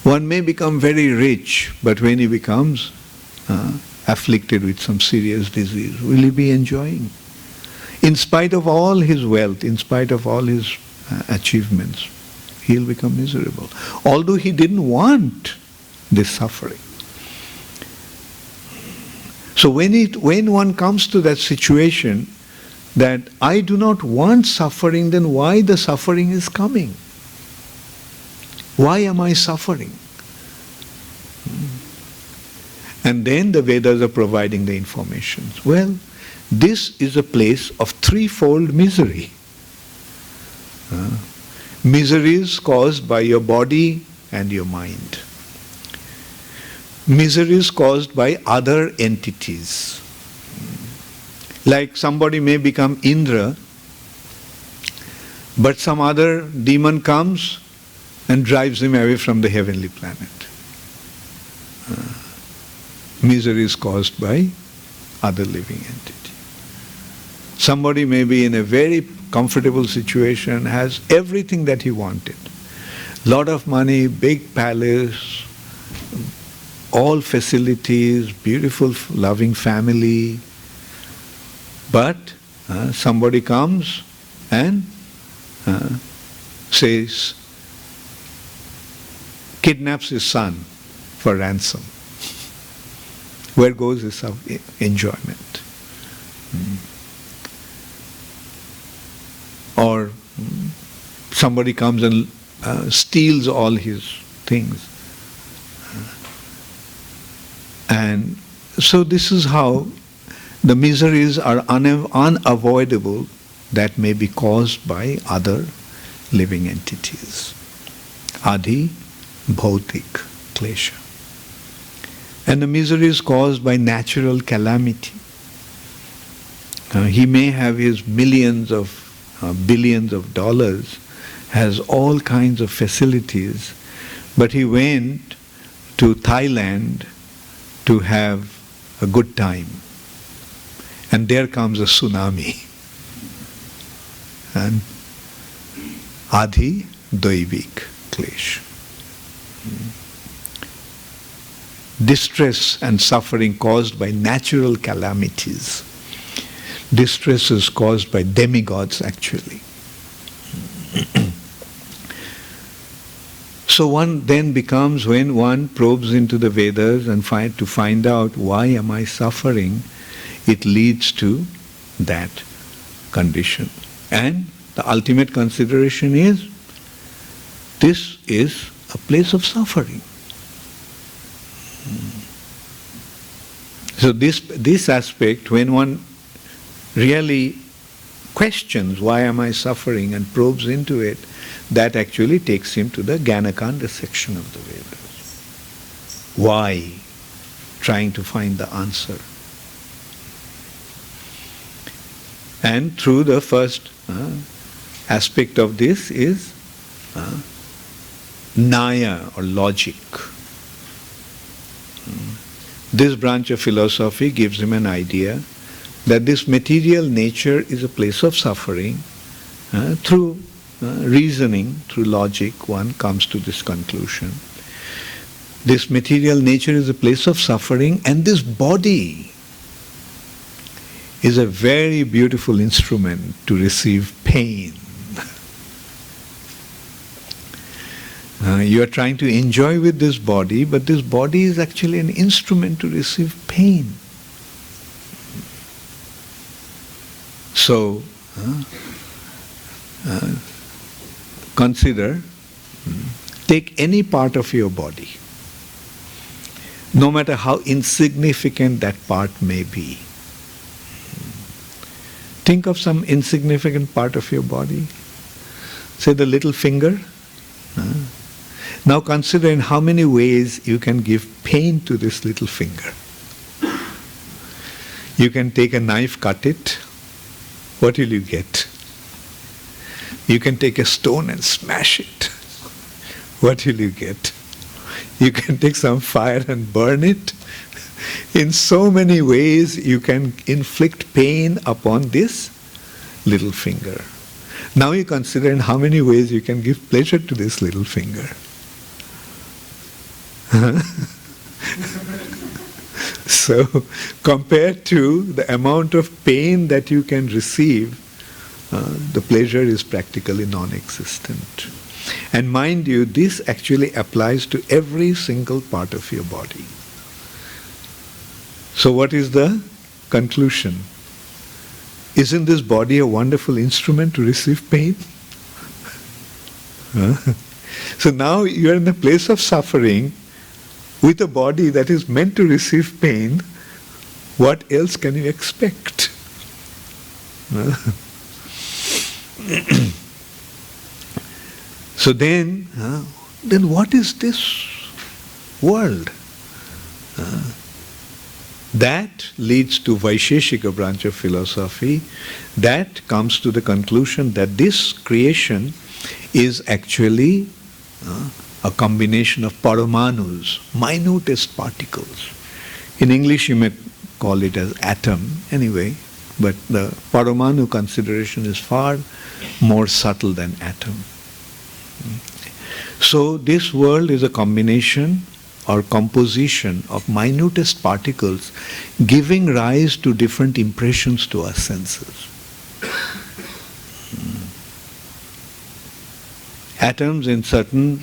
A: One may become very rich, but when he becomes afflicted with some serious disease, will he be enjoying? In spite of all his wealth, in spite of all his achievements, he'll become miserable. Although he didn't want this suffering. So when one comes to that situation that I do not want suffering, then why the suffering is coming? Why am I suffering? And then the Vedas are providing the information. Well, this is a place of threefold misery. Miseries caused by your body and your mind. Miseries caused by other entities. Like somebody may become Indra, but some other demon comes and drives him away from the heavenly planet. Misery is caused by other living entity. Somebody may be in a very comfortable situation, has everything that he wanted. Lot of money, big palace, all facilities, beautiful, loving family. But somebody comes and says, kidnaps his son for ransom. Where goes his enjoyment? Or somebody comes and steals all his things. And so this is how the miseries are unavoidable that may be caused by other living entities. Adi, bhautik, klesha. And the misery is caused by natural calamity. He may have his millions of billions of dollars, has all kinds of facilities, but he went to Thailand to have a good time. And there comes a tsunami. And Adi Daivik Klesh. distress and suffering caused by natural calamities. Distress is caused by demigods, actually. So one then becomes, when one probes into the Vedas and to find out why am I suffering, it leads to that condition. And the ultimate consideration is, this is a place of suffering. So this aspect, when one really questions why am I suffering and probes into it, that actually takes him to the Jnanakanda section of the Vedas. Why? Trying to find the answer. And through the first aspect of this is Nyaya, or logic. This branch of philosophy gives him an idea that this material nature is a place of suffering. Through reasoning, through logic, one comes to this conclusion. This material nature is a place of suffering, and this body is a very beautiful instrument to receive pain. You are trying to enjoy with this body, but this body is actually an instrument to receive pain. So, consider, take any part of your body, no matter how insignificant that part may be. Think of some insignificant part of your body. Say the little finger. Now consider in how many ways you can give pain to this little finger. You can take a knife, cut it. What will you get? You can take a stone and smash it. What will you get? You can take some fire and burn it. In so many ways you can inflict pain upon this little finger. Now you consider in how many ways you can give pleasure to this little finger. So, compared to the amount of pain that you can receive, the pleasure is practically non-existent. And mind you, this actually applies to every single part of your body. So what is the conclusion? Isn't this body a wonderful instrument to receive pain? So now you are in a place of suffering with a body that is meant to receive pain. What else can you expect? So then what is this world? That leads to Vaisheshika branch of philosophy, that comes to the conclusion that this creation is actually a combination of paramanus, minutest particles. In English you may call it as atom anyway, but the paramanu consideration is far more subtle than atom. So this world is a combination or composition of minutest particles giving rise to different impressions to our senses. Atoms in certain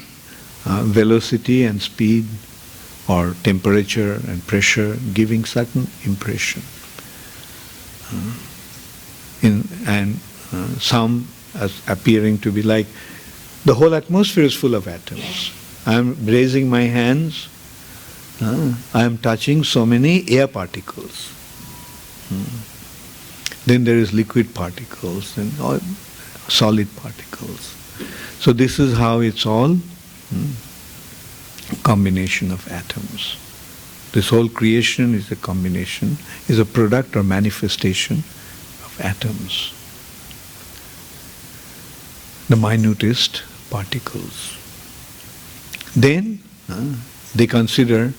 A: velocity and speed or temperature and pressure giving certain impression. Some as appearing to be like the whole atmosphere is full of atoms. I am raising my hands, I am touching so many air particles. Then there is liquid particles and all solid particles. So this is how it's all combination of atoms. This whole creation is a combination, is a product or manifestation of atoms. The minutest particles. Then they consider,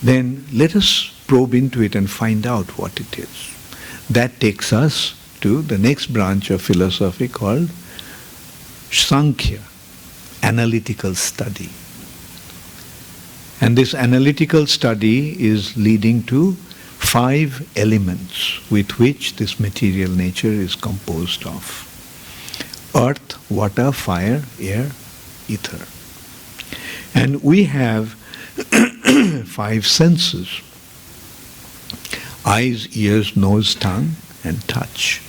A: then let us probe into it and find out what it is. That takes us to the next branch of philosophy called Sankhya, analytical study. And this analytical study is leading to 5 elements with which this material nature is composed of. Earth, water, fire, air, ether. And we have 5 senses. Eyes, ears, nose, tongue, and touch.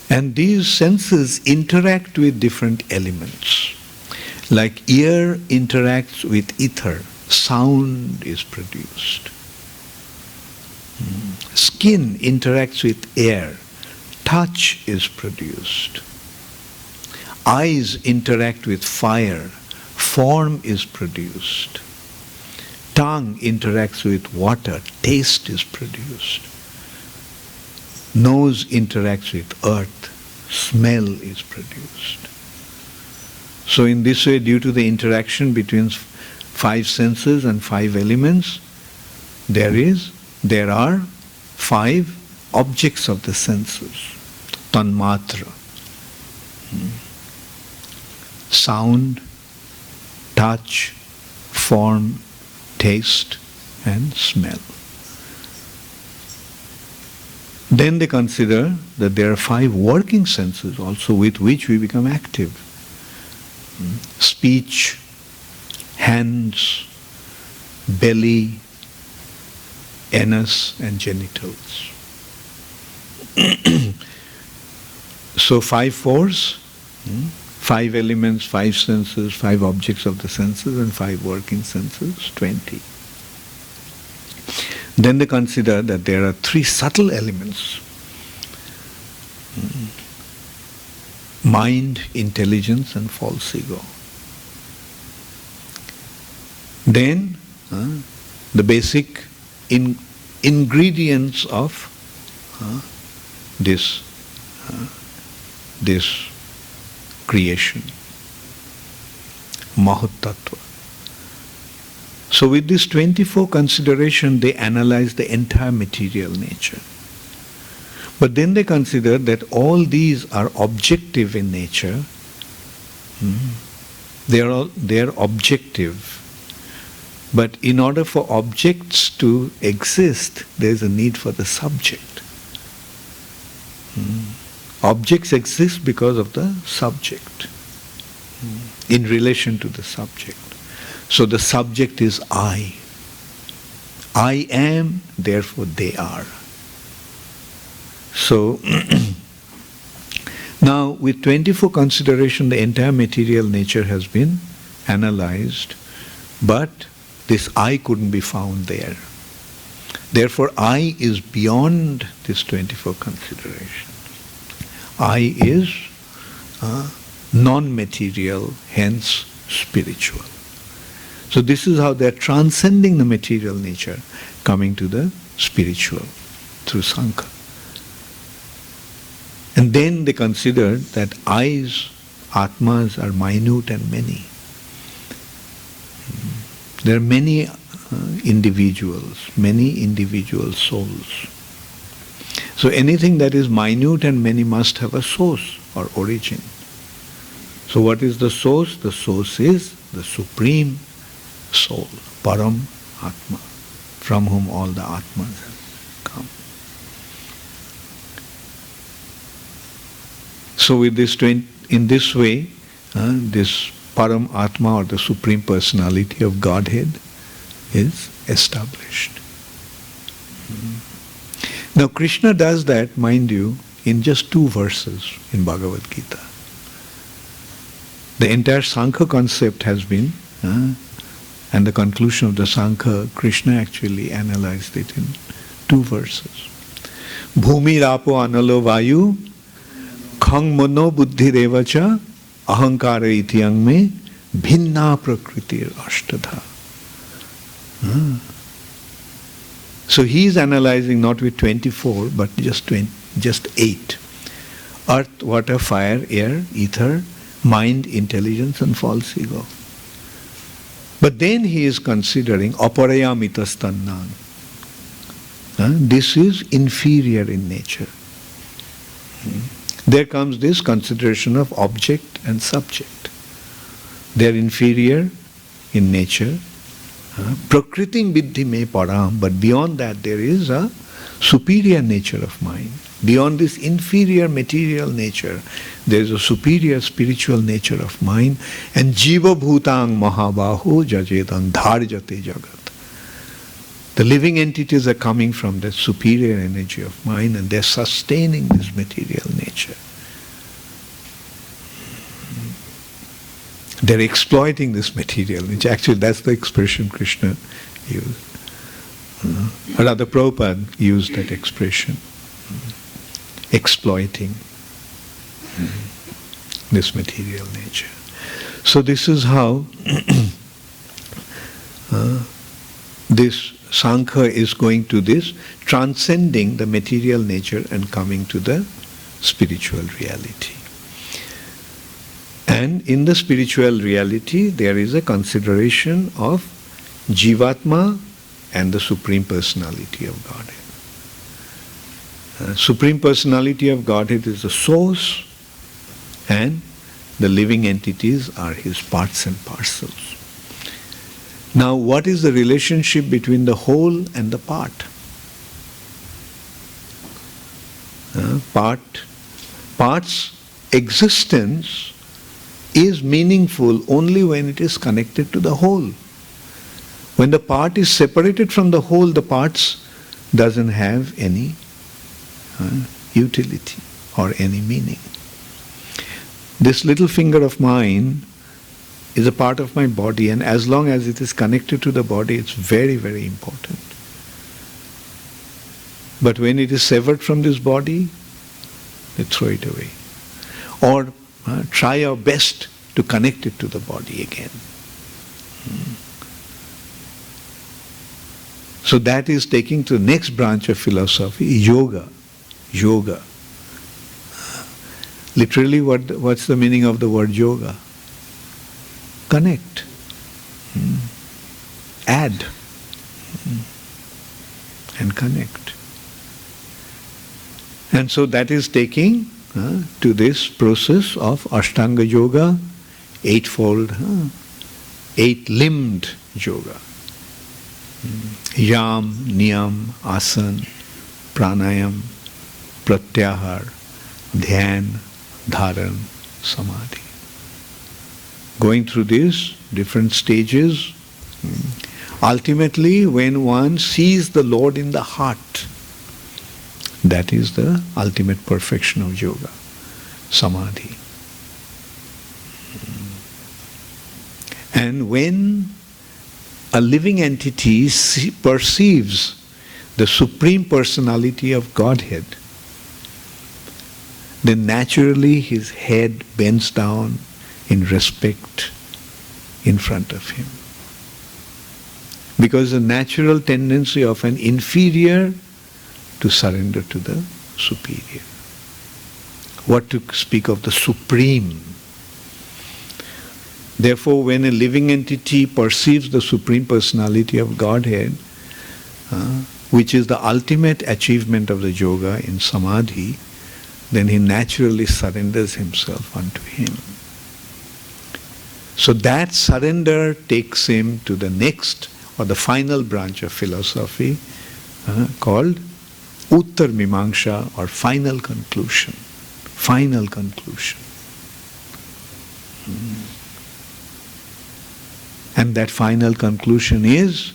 A: And these senses interact with different elements. Like ear interacts with ether, sound is produced. Skin interacts with air, touch is produced. Eyes interact with fire, form is produced. Tongue interacts with water, taste is produced. Nose interacts with earth, smell is produced. So in this way, due to the interaction between 5 senses and 5 elements, there are 5 objects of the senses. Tanmatra. Sound, touch, form, taste, and smell. Then they consider that there are 5 working senses also with which we become active. Speech, hands, belly, anus, and genitals. So 5 forces, 5 elements, 5 senses, 5 objects of the senses, and 5 working senses, 20. Then they consider that there are 3 subtle elements. Mind, intelligence, and false ego. Then the basic ingredients of this creation, Mahatattva. So with this 24 consideration, they analyze the entire material nature. But then they consider that all these are objective in nature. They are objective. But in order for objects to exist, there is a need for the subject. Objects exist because of the subject, in relation to the subject. So the subject is I. I am, therefore they are. So, now with 24 consideration, the entire material nature has been analyzed, but this I couldn't be found there. Therefore, I is beyond this 24 consideration. I is non-material, hence spiritual. So this is how they are transcending the material nature, coming to the spiritual through Sankhya. And then they consider that I's, Atmas are minute and many. There are many individuals, many individual souls. So anything that is minute and many must have a source or origin. So what is the source? The source is the Supreme Soul, Param Atma, from whom all the Atmas have come. So with this, in this way, this Param Atma, or the Supreme Personality of Godhead, is established. Now Krishna does that, mind you, in just 2 verses in Bhagavad Gita. The entire Sankhya concept has been, and the conclusion of the Sankhya, Krishna actually analyzed it in 2 verses. Bhumi rapo analo vayu khang mono buddhi revacha ahankara ityang me bhinna prakritir ashtadha. So he is analyzing not with 24 but just 8. Earth, water, fire, air, ether, mind, intelligence, and false ego. But then he is considering aparayamitastannan. This is inferior in nature. There comes this consideration of object and subject. They are inferior in nature. Prakritim viddhi me param, but beyond that there is a superior nature of mind. Beyond this inferior material nature, there is a superior spiritual nature of mind. And jiva bhutang mahabaho jajetang dharjate jagat. The living entities are coming from that superior energy of mind, and they're sustaining this material nature. They're exploiting this material nature. Actually, that's the expression Krishna used. Rather, Prabhupada used that expression. Exploiting this material nature. So this is how this Sankhya is going to this, transcending the material nature and coming to the spiritual reality. And in the spiritual reality, there is a consideration of Jivatma and the Supreme Personality of Godhead. Supreme Personality of Godhead is the source, and the living entities are his parts and parcels. Now, what is the relationship between the whole and the part? Part's existence is meaningful only when it is connected to the whole. When the part is separated from the whole, the parts doesn't have any utility or any meaning. This little finger of mine is a part of my body, and as long as it is connected to the body, it's very, very important. But when it is severed from this body, they throw it away. Or try our best to connect it to the body again. So that is taking to the next branch of philosophy, yoga. Yoga. Literally, what's the meaning of the word yoga? Connect. Add. And connect. And so that is taking to this process of Ashtanga Yoga, eightfold, eight-limbed yoga. Yam, Niyam, Asan, Pranayam, Pratyahar, Dhyan, Dharan, Samadhi. Going through these different stages, ultimately when one sees the Lord in the heart, that is the ultimate perfection of yoga, Samadhi. And when a living entity perceives the Supreme Personality of Godhead, then naturally his head bends down in respect in front of him. Because the natural tendency of an inferior to surrender to the superior. What to speak of the Supreme? Therefore, when a living entity perceives the Supreme Personality of Godhead, which is the ultimate achievement of the yoga in Samadhi, then he naturally surrenders himself unto him. So that surrender takes him to the next or the final branch of philosophy called Uttar Mimamsa, or final conclusion. Final conclusion. And that final conclusion is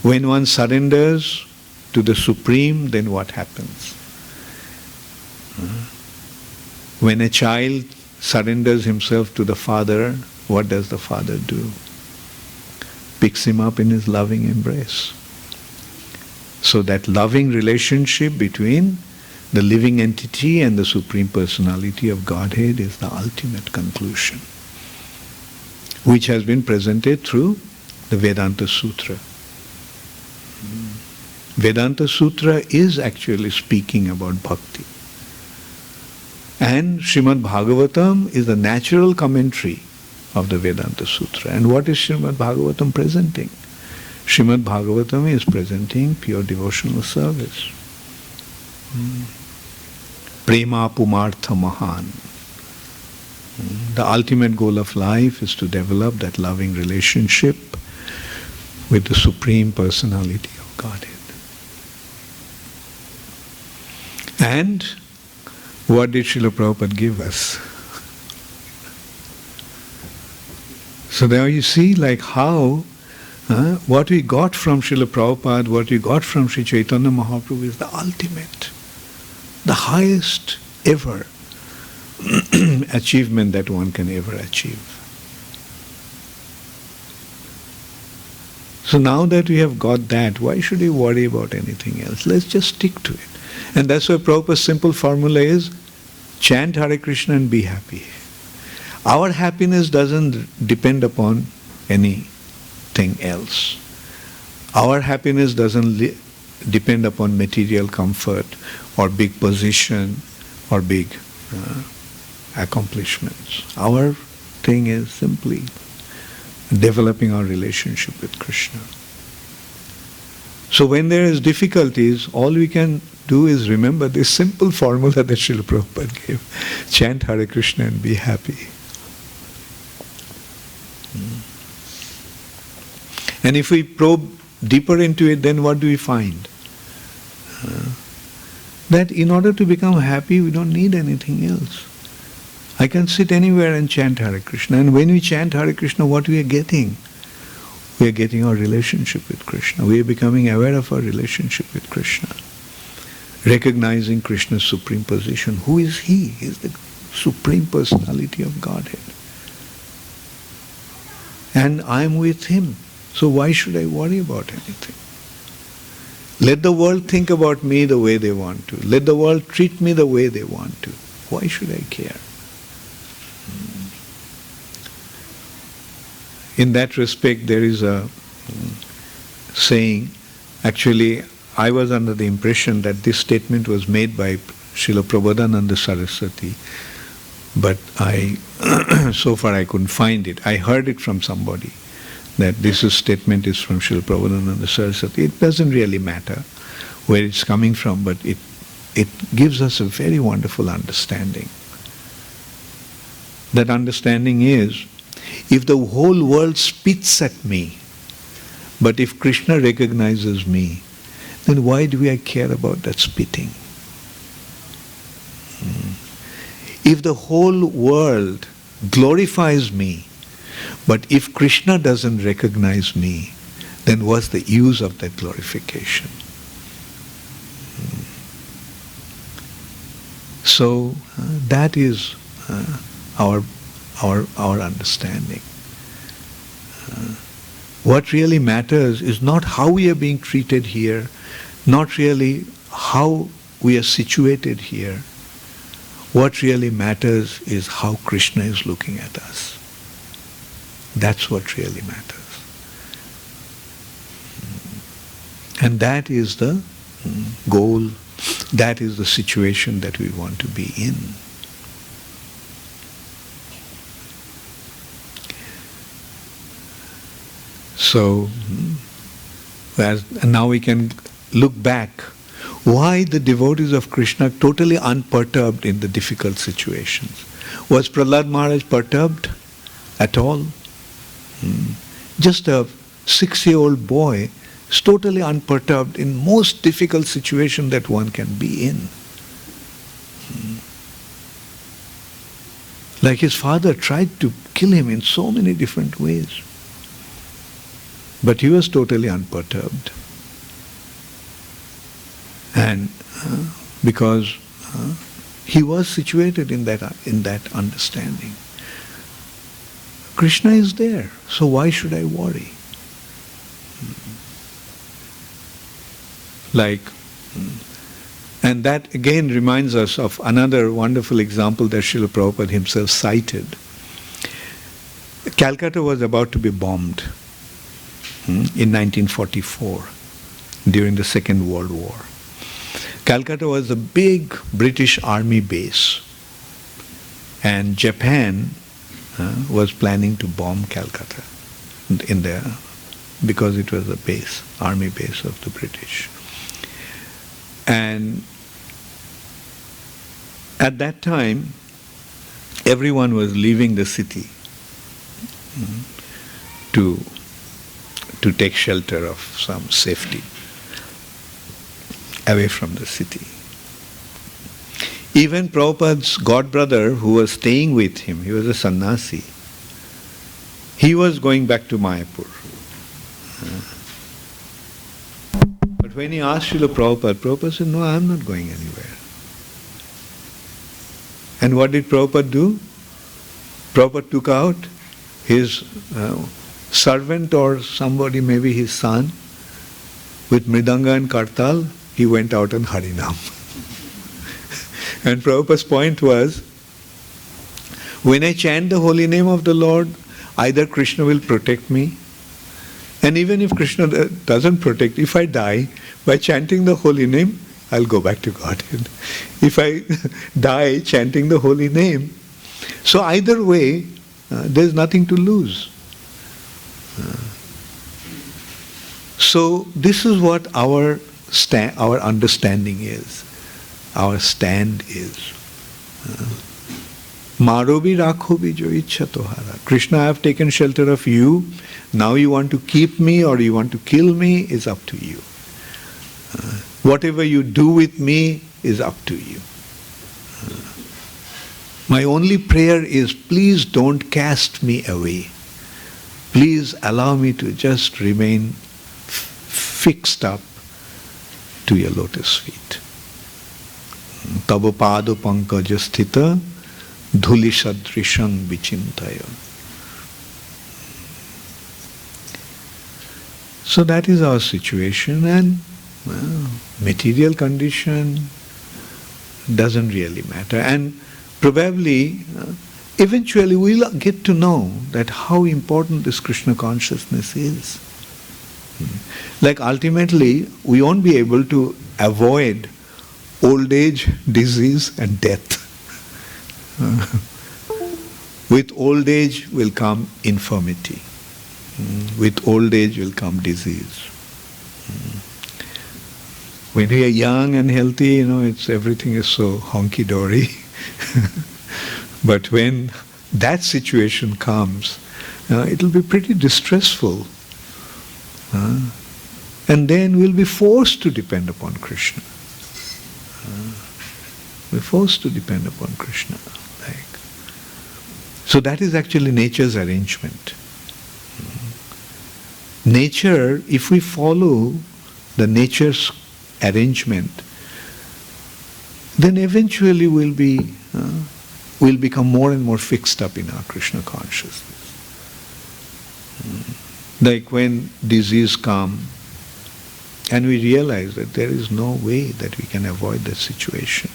A: when one surrenders to the Supreme, then what happens? When a child surrenders himself to the father, what does the father do? Picks him up in his loving embrace. So that loving relationship between the living entity and the Supreme Personality of Godhead is the ultimate conclusion, which has been presented through the Vedanta Sutra. Vedanta Sutra is actually speaking about bhakti. And Srimad Bhagavatam is the natural commentary of the Vedanta Sutra. And what is Srimad Bhagavatam presenting? Srimad Bhagavatam is presenting pure devotional service. Prema Pumartha Mahan. The ultimate goal of life is to develop that loving relationship with the Supreme Personality of Godhead. And what did Srila Prabhupada give us? So there you see like how what we got from Srila Prabhupada, what we got from Sri Chaitanya Mahaprabhu is the ultimate, the highest ever achievement that one can ever achieve. So now that we have got that, why should we worry about anything else? Let's just stick to it. And that's why Prabhupada's simple formula is, chant Hare Krishna and be happy. Our happiness doesn't depend upon anything else. Our happiness doesn't depend upon material comfort or big position or big accomplishments. Our thing is simply developing our relationship with Krishna. So when there is difficulties, all we can do is remember this simple formula that Srila Prabhupada gave. Chant Hare Krishna and be happy. And if we probe deeper into it, then what do we find? That in order to become happy, we don't need anything else. I can sit anywhere and chant Hare Krishna. And when we chant Hare Krishna, what we are getting? We are getting our relationship with Krishna. We are becoming aware of our relationship with Krishna. Recognizing Krishna's supreme position. Who is He? He is the Supreme Personality of Godhead. And I am with Him. So why should I worry about anything? Let the world think about me the way they want to. Let the world treat me the way they want to. Why should I care? In that respect, there is a saying, actually, I was under the impression that this statement was made by Srila Prabodhananda Saraswati, but so far I couldn't find it. I heard it from somebody, that this statement is from Srila Prabodhananda Saraswati. It doesn't really matter where it's coming from, but it gives us a very wonderful understanding. That understanding is, if the whole world spits at me, but if Krishna recognizes me, then why do I care about that spitting? If the whole world glorifies me, but if Krishna doesn't recognize me, then what's the use of that glorification? So that is our understanding. What really matters is not how we are being treated here, not really how we are situated here. What really matters is how Krishna is looking at us. That's what really matters. And that is the goal, that is the situation that we want to be in. So, and now we can look back. Why the devotees of Krishna totally unperturbed in the difficult situations? Was Prahlad Maharaj perturbed at all? Just a 6-year-old boy is totally unperturbed in most difficult situation that one can be in. Like his father tried to kill him in so many different ways. But he was totally unperturbed. And because he was situated in that understanding. Krishna is there, so why should I worry? And that again reminds us of another wonderful example that Srila Prabhupada himself cited. Calcutta was about to be bombed in 1944 during the Second World War. Calcutta was a big British army base, and Japan was planning to bomb Calcutta because it was a base, army base of the British. And at that time, everyone was leaving the city to take shelter of some safety away from the city. Even Prabhupada's godbrother, who was staying with him, he was a sannyasi, he was going back to Mayapur. But when he asked Srila Prabhupada, Prabhupada said, no, I am not going anywhere. And what did Prabhupada do? Prabhupada took out his servant or somebody, maybe his son, with Mridanga and Kartal. He went out on Harinam. And Prabhupada's point was, when I chant the holy name of the Lord, either Krishna will protect me, and even if Krishna doesn't protect, if I die, by chanting the holy name, I'll go back to Godhead. If I die chanting the holy name, so either way, there's nothing to lose. So this is what our understanding is, our stand is. Marobi rakhobi jo ichha tohara. Krishna, I have taken shelter of you. Now you want to keep me or you want to kill me is up to you. Whatever you do with me is up to you. My only prayer is, please don't cast me away. Please allow me to just remain fixed up to your lotus feet. Tabo pado pankaja sthita dhuli sadrisham vichintaya. So that is our situation, and material condition doesn't really matter. And probably, eventually we'll get to know that how important this Krishna consciousness is. Like ultimately, we won't be able to avoid old age, disease and death. With old age will come infirmity. With old age will come disease. When we are young and healthy, everything is so honky-dory. But when that situation comes, it'll be pretty distressful. And then we'll be forced to depend upon Krishna. We're forced to depend upon Krishna. So that is actually nature's arrangement. Nature, if we follow the nature's arrangement, then eventually we'll become more and more fixed up in our Krishna consciousness. Like when disease comes, and we realize that there is no way that we can avoid that situation,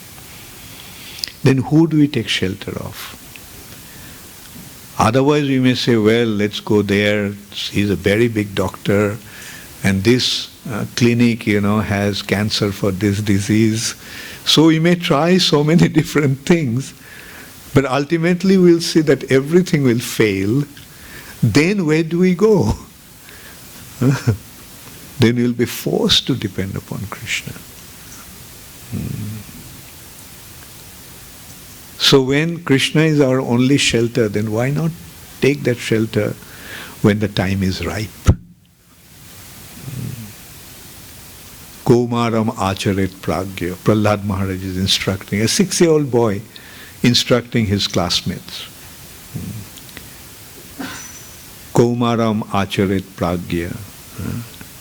A: then who do we take shelter of? Otherwise we may say, well, let's go there, he's a very big doctor, and this clinic, has cancer for this disease. So we may try so many different things, but ultimately we'll see that everything will fail. Then where do we go? Then we'll be forced to depend upon Krishna. So when Krishna is our only shelter, then why not take that shelter when the time is ripe? Kaumaram acharet pragya. Prahlad Maharaj is instructing, a 6-year-old boy instructing his classmates. Kaumaram acharet pragya.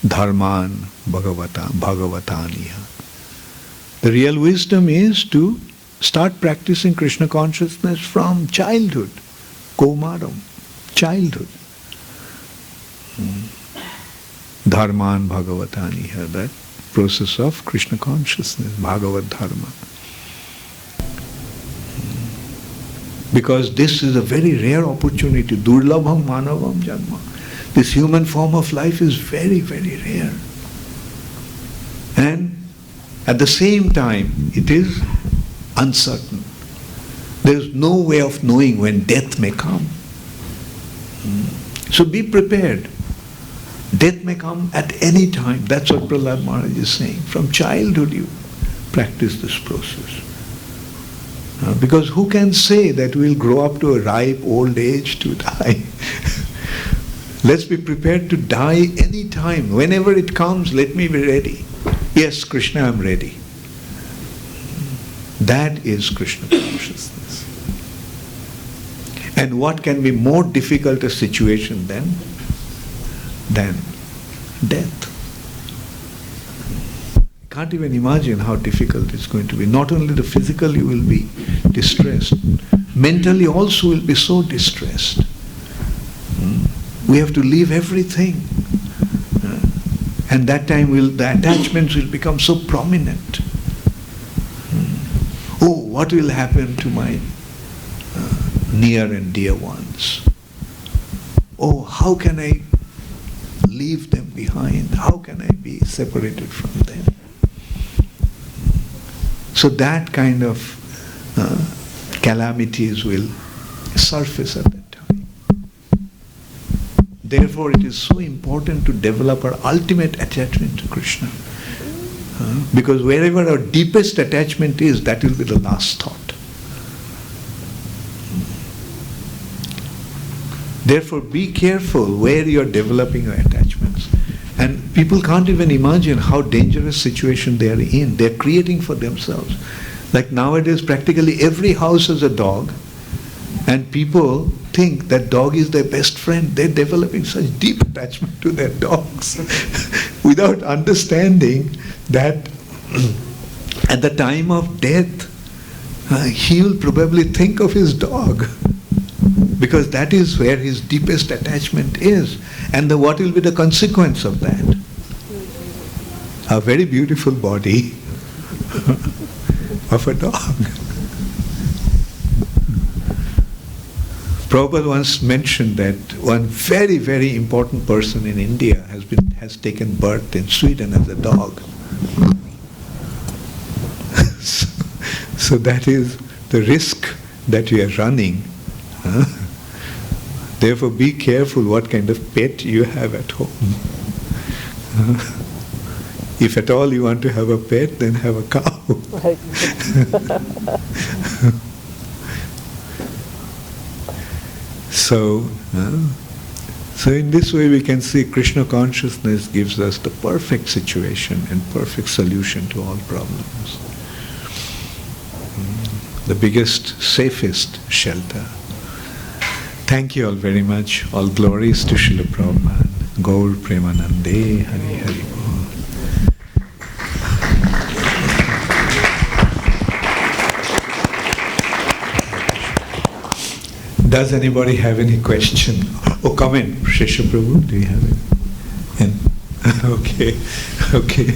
A: Dharman bhagavataniha. The real wisdom is to start practicing Krishna consciousness from childhood. Kaumaram, childhood. Dharman bhagavataniha, that process of Krishna consciousness, Bhagavad Dharma. Because this is a very rare opportunity. Durlabham manavam janma. This human form of life is very, very rare. And at the same time, it is uncertain. There is no way of knowing when death may come. So be prepared. Death may come at any time. That's what Prahlad Maharaj is saying. From childhood you practice this process. Because who can say that we'll grow up to a ripe old age to die? Let's be prepared to die any time. Whenever it comes, let me be ready. Yes, Krishna, I'm ready. That is Krishna consciousness. And what can be more difficult a situation than death? Can't even imagine how difficult it's going to be. Not only the physical you will be distressed, mentally also will be so distressed. We have to leave everything. And that time the attachments will become so prominent. Oh, what will happen to my near and dear ones? Oh, how can I leave them behind? How can I be separated from them? So that kind of calamities will surface at that time. Therefore, it is so important to develop our ultimate attachment to Krishna. Because wherever our deepest attachment is, that will be the last thought. Therefore, be careful where you are developing your attachments. And people can't even imagine how dangerous situation they are in. They are creating for themselves. Like nowadays, practically every house has a dog, and people think that dog is their best friend. They're developing such deep attachment to their dogs without understanding that at the time of death, he will probably think of his dog, because that is where his deepest attachment is. And what will be the consequence of that? A very beautiful body of a dog. Prabhupada once mentioned that one very, very important person in India has taken birth in Sweden as a dog. So that is the risk that you are running. Therefore, be careful what kind of pet you have at home. If at all you want to have a pet, then have a cow. So in this way we can see Krishna consciousness gives us the perfect situation and perfect solution to all problems. The biggest, safest shelter. Thank you all very much. All glories to Srila Prabhupada. Gaur Premanande Hari Hari Bol. Does anybody have any question or comment? Shesha Prabhu, do you have it? Okay.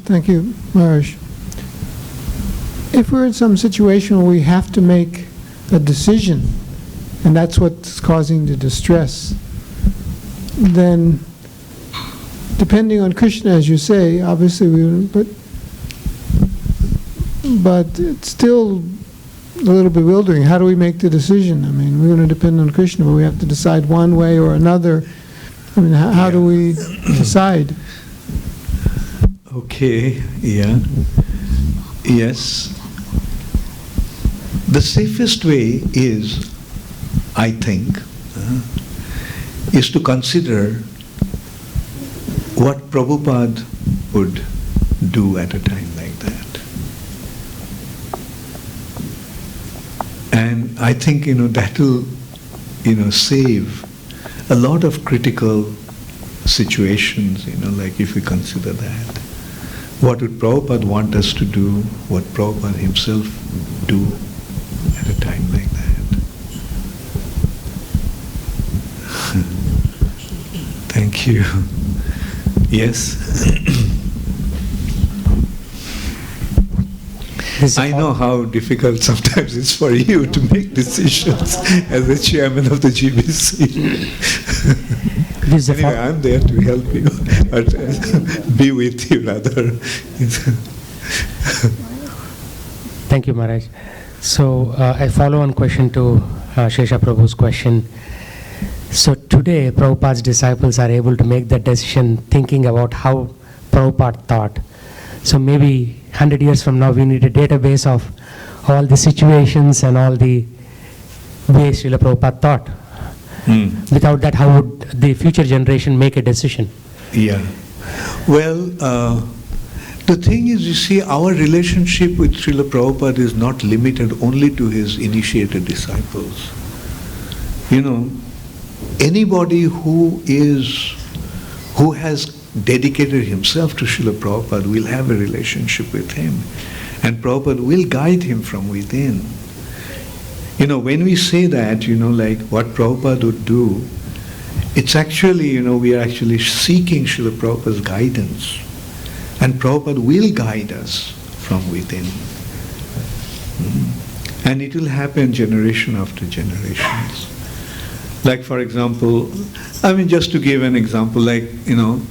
B: Thank you, Maharaj. If we're in some situation where we have to make a decision, and that's what's causing the distress, then depending on Krishna, as you say, obviously but it's still a little bewildering. How do we make the decision? I mean, we're going to depend on Krishna, but we have to decide one way or another. I mean, how do we decide?
A: Okay, yeah. Yes. The safest way is, I think, is to consider what Prabhupada would do at a time like that. And I think, that will, save a lot of critical situations, like if we consider that. What would Prabhupada want us to do? What Prabhupada himself do at a time like that? Thank you. Yes? I know how difficult sometimes it's for you to make decisions as the chairman of the GBC. Anyway, I'm there to help you, or be with you rather.
C: Thank you, Maharaj. So I follow on question to Shesha Prabhu's question. So today, Prabhupada's disciples are able to make that decision thinking about how Prabhupada thought. So maybe 100 years from now, we need a database of all the situations and all the ways Srila Prabhupada thought. Without that, how would the future generation make a decision?
A: Yeah. Well, the thing is, you see, our relationship with Srila Prabhupada is not limited only to his initiated disciples. You know, anybody who has dedicated himself to Srila Prabhupada will have a relationship with him, and Prabhupada will guide him from within. You know, when we say that, you know, like what Prabhupada would do, it's actually, you know, we are actually seeking Srila Prabhupada's guidance, and Prabhupada will guide us from within. And it will happen generation after generations. Like, for example, I mean, just to give an example, like, you know,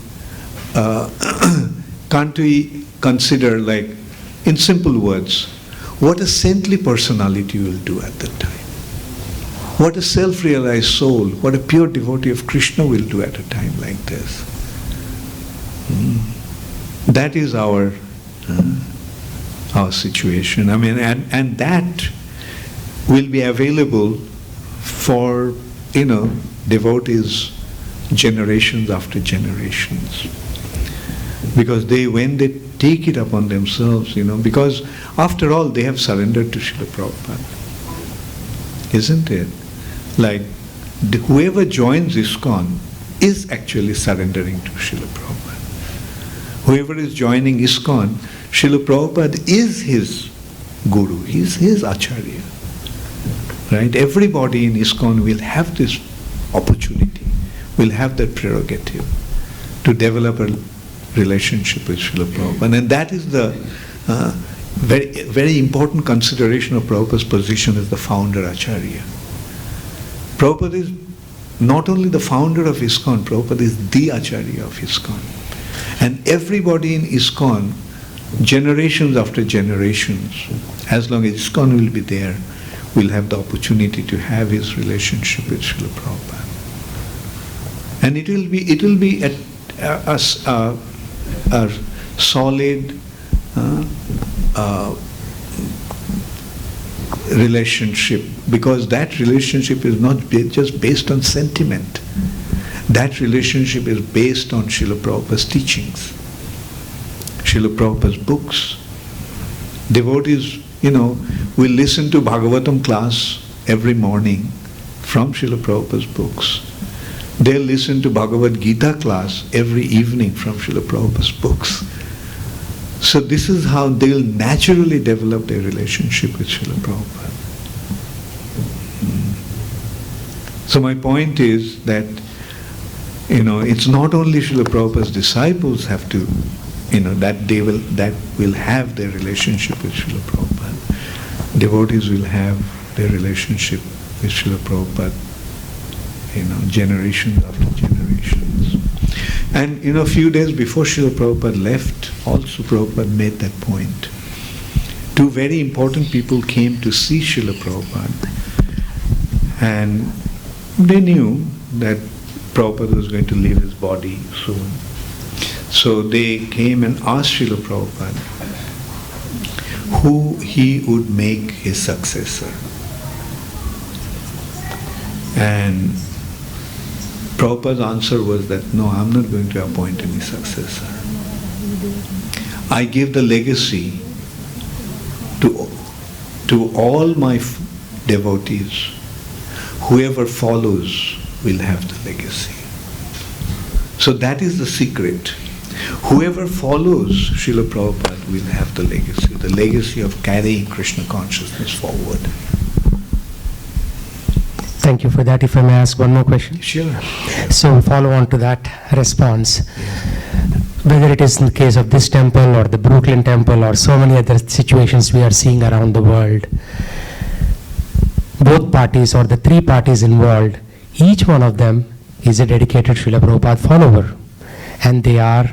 A: can't we consider, like, in simple words, what a saintly personality will do at that time? What a self-realized soul, what a pure devotee of Krishna will do at a time like this. That is our situation. I mean, and that will be available for, you know, devotees generations after generations. Because when they take it upon themselves, you know, because after all they have surrendered to Srila Prabhupada. Isn't it? Like, whoever joins ISKCON is actually surrendering to Srila Prabhupada. Whoever is joining ISKCON, Srila Prabhupada is his guru, he's his acharya. Right? Everybody in ISKCON will have this opportunity, will have that prerogative to develop a relationship with Srila Prabhupada. And that is the very, very important consideration of Prabhupada's position as the founder acharya. Prabhupada is not only the founder of ISKCON, Prabhupada is the acharya of ISKCON. And everybody in ISKCON, generations after generations, as long as ISKCON will be there, will have the opportunity to have his relationship with Srila Prabhupada. And it will be a solid relationship, because that relationship is not just based on sentiment. That relationship is based on Srila Prabhupada's teachings, Srila Prabhupada's books. Devotees, you know, will listen to Bhagavatam class every morning from Srila Prabhupada's books. They'll listen to Bhagavad Gita class every evening from Srila Prabhupada's books. So this is how they'll naturally develop their relationship with Srila Prabhupada. So my point is that, you know, it's not only Srila Prabhupada's disciples have to, you know, that will have their relationship with Srila Prabhupada. Devotees will have their relationship with Srila Prabhupada, you know, generations after generations. And, you know, a few days before Srila Prabhupada left, also Prabhupada made that point. Two very important people came to see Srila Prabhupada, and they knew that Prabhupada was going to leave his body soon. So they came and asked Srila Prabhupada who he would make his successor. And Prabhupada's answer was that, no, I'm not going to appoint any successor. I give the legacy to all my devotees. Whoever follows will have the legacy. So that is the secret. Whoever follows Srila Prabhupada will have the legacy of carrying Krishna consciousness forward.
C: Thank you for that. If I may ask one more question.
A: Sure.
C: So follow on to that response. Whether it is in the case of this temple or the Brooklyn temple or so many other situations we are seeing around the world, both parties or the three parties involved, each one of them is a dedicated Srila Prabhupada follower, and they are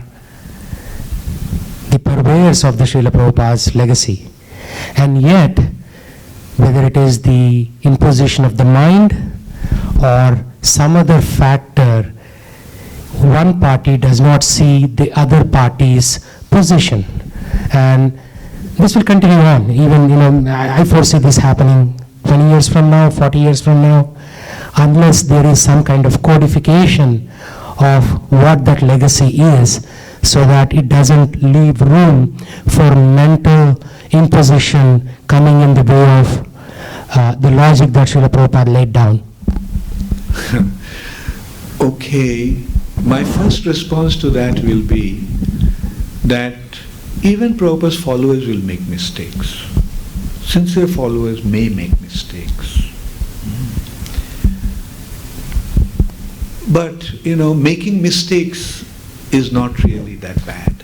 C: the purveyors of the Srila Prabhupada's legacy. And yet, whether it is the imposition of the mind or some other factor, one party does not see the other party's position. And this will continue on. Even, I foresee this happening 20 years from now, 40 years from now, unless there is some kind of codification of what that legacy is, so that it doesn't leave room for mental imposition coming in the way of the logic that Srila Prabhupada laid down.
A: Okay, my first response to that will be that even Prabhupada's followers will make mistakes. Sincere followers may make mistakes. But, making mistakes is not really that bad.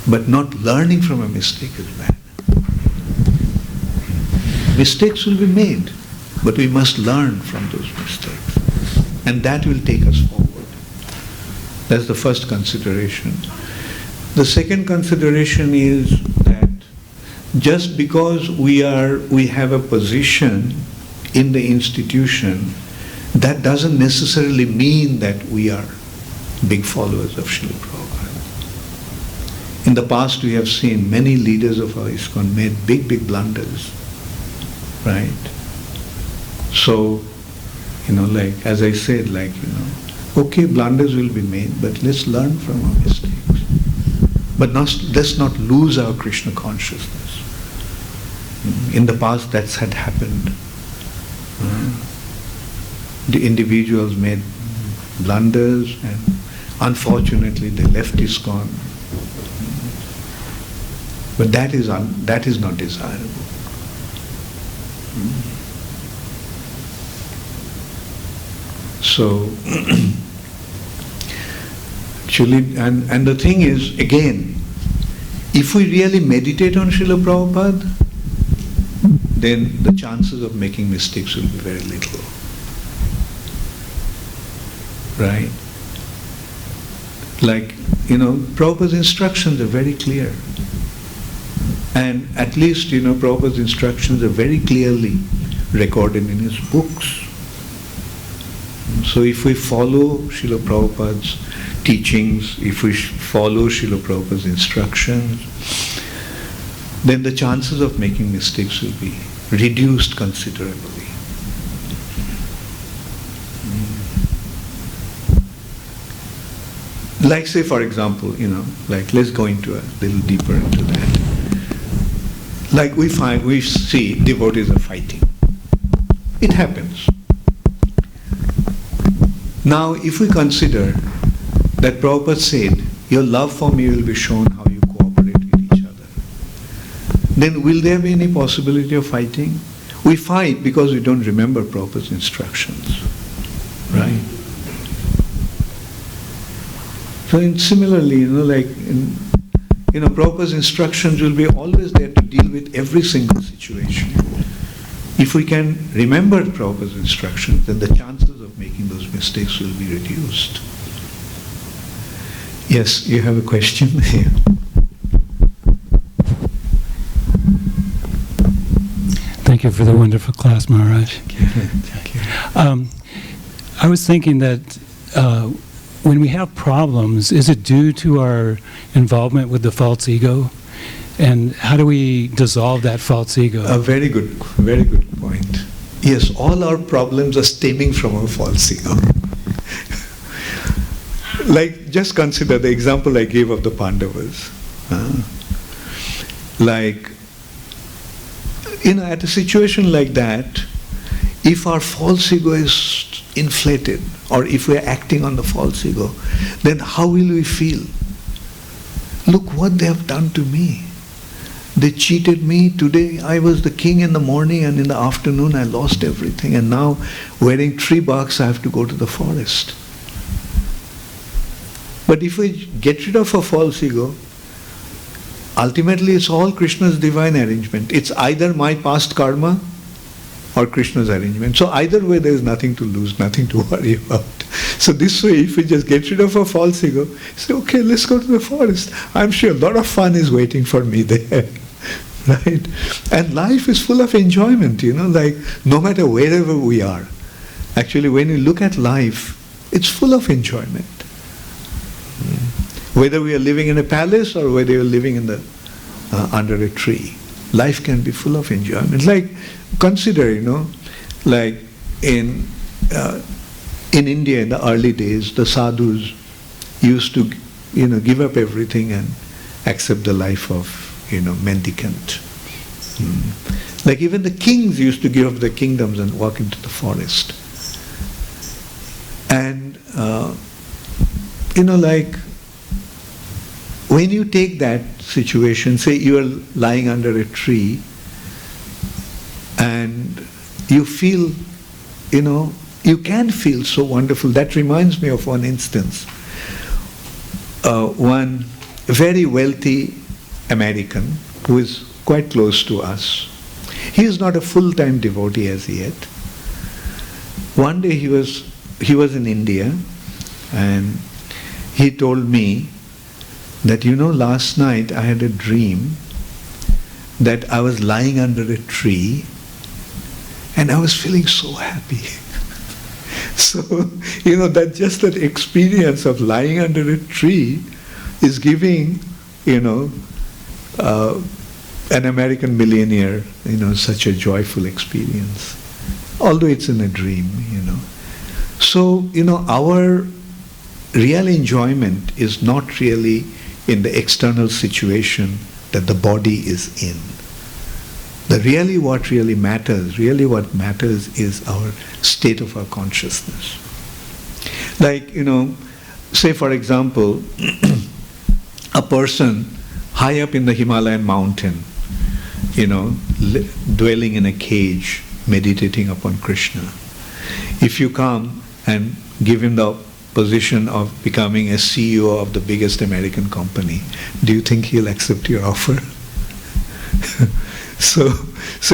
A: But not learning from a mistake is bad. Mistakes will be made, but we must learn from those mistakes. And that will take us forward. That's the first consideration. The second consideration is that just because we have a position in the institution, that doesn't necessarily mean that we are big followers of Srila Prabhupada. In the past we have seen many leaders of our ISKCON made big blunders, right? So, as I said, okay, blunders will be made, but let's learn from our mistakes. But let's not lose our Krishna consciousness. In the past that had happened. The individuals made blunders and unfortunately they left ISKCON. But that is not desirable. So, actually, and the thing is, again, if we really meditate on Srila Prabhupada, then the chances of making mistakes will be very little. Right? Prabhupada's instructions are very clear. And at least, Prabhupada's instructions are very clearly recorded in his books. So if we follow Srila Prabhupada's teachings, if we follow Srila Prabhupada's instructions, then the chances of making mistakes will be reduced considerably. Like say for example, let's go into a little deeper into that. Like we see devotees are fighting. It happens. Now if we consider that Prabhupada said, your love for me will be shown how you cooperate with each other, then will there be any possibility of fighting? We fight because we don't remember Prabhupada's instructions. Right? So similarly, Prabhupada's instructions will be always there to deal with every single situation. If we can remember Prabhupada's instructions, then the chances of making those mistakes will be reduced. Yes, you have a question here.
D: Thank you for the wonderful class, Maharaj.
A: Thank you.
D: I was thinking that when we have problems, is it due to our involvement with the false ego? And how do we dissolve that false ego?
A: A very good point. Yes, all our problems are stemming from our false ego. Just consider the example I gave of the Pandavas. At a situation like that, if our false ego is inflated, or if we are acting on the false ego, then how will we feel? Look what they have done to me. They cheated me. Today I was the king in the morning, and in the afternoon I lost everything, and now wearing $3 I have to go to the forest. But if we get rid of our false ego, ultimately it's all Krishna's divine arrangement. It's either my past karma or Krishna's arrangement. So either way there is nothing to lose, nothing to worry about. So this way, if we just get rid of our false ego, say, okay, let's go to the forest. I'm sure a lot of fun is waiting for me there. Right? And life is full of enjoyment, no matter wherever we are. Actually, when you look at life, it's full of enjoyment. Whether we are living in a palace or whether you're living in the under a tree, life can be full of enjoyment. Like, consider, like in India in the early days, the sadhus used to, give up everything and accept the life of, mendicant. Like even the kings used to give up their kingdoms and walk into the forest. And, like when you take that situation, say you are lying under a tree and you feel, you can feel so wonderful. That reminds me of one instance. One very wealthy American who is quite close to us. He is not a full-time devotee as yet. One day he was in India and he told me that, last night I had a dream that I was lying under a tree and I was feeling so happy. So, that just that experience of lying under a tree is giving, an American millionaire, such a joyful experience. Although it's in a dream, So, our real enjoyment is not really in the external situation that the body is in. What really matters is our state of our consciousness. Like, say for example, a person high up in the Himalayan mountain, dwelling in a cage, meditating upon Krishna. If you come and give him the position of becoming a CEO of the biggest American company, do you think he'll accept your offer? So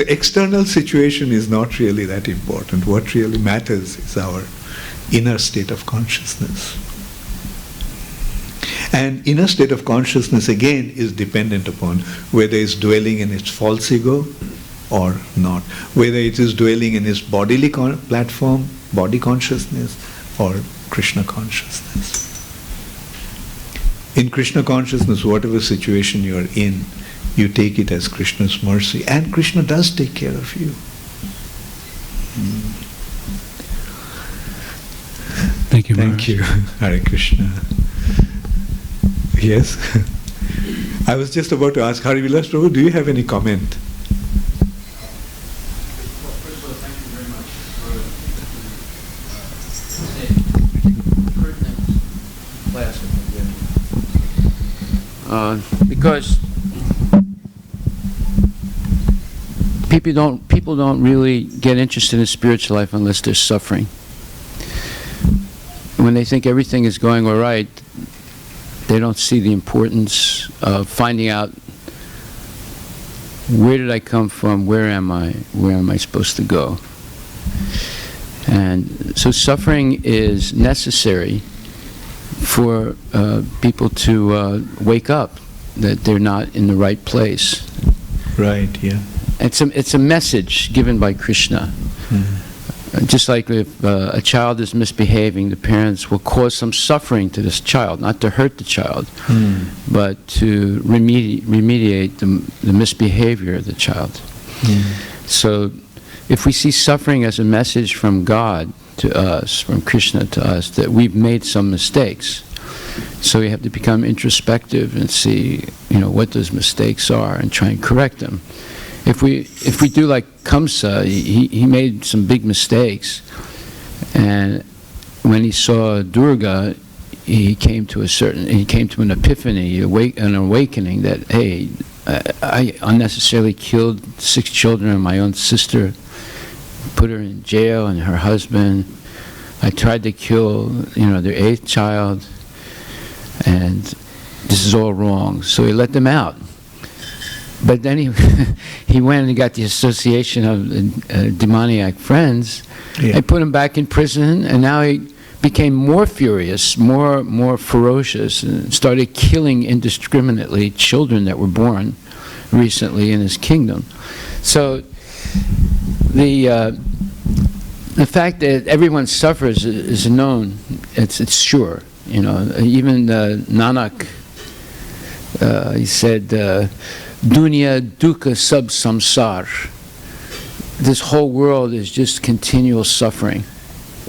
A: external situation is not really that important. What really matters is our inner state of consciousness. And inner state of consciousness again is dependent upon whether it's dwelling in its false ego or not, whether it is dwelling in its bodily platform, body consciousness, or Krishna consciousness. In Krishna consciousness, whatever situation you are in, you take it as Krishna's mercy, and Krishna does take care of you.
D: Thank you, Maharaj.
A: Thank you. Hare Krishna. Yes? I was just about to ask Hari Vilas Prabhu, do you have any comment?
E: First of all, thank you very much for class. Because people don't really get interested in spiritual life unless they're suffering. When they think everything is going all right, they don't see the importance of finding out, where did I come from, where am I supposed to go? And so suffering is necessary for people to wake up that they're not in the right place.
A: Right, yeah.
E: It's a message given by Krishna.
A: Mm-hmm.
E: Just like if a child is misbehaving, the parents will cause some suffering to this child, not to hurt the child, but to remediate the misbehavior of the child. So if we see suffering as a message from God to us, from Krishna to us, that we've made some mistakes, so we have to become introspective and see, what those mistakes are and try and correct them. If we do like Kamsa, he made some big mistakes, and when he saw Durga, he came to an epiphany, an awakening that, hey, I unnecessarily killed 6 children and my own sister, put her in jail and her husband. I tried to kill, their 8th child, and this is all wrong. So he let them out. But then he went and got the association of demoniac friends, and put him back in prison, and now he became more furious, more ferocious, and started killing indiscriminately children that were born recently in his kingdom. So the fact that everyone suffers is known, it's sure. You know, even Nanak, he said, "Dunya dukkha sab samsar." This whole world is just continual suffering,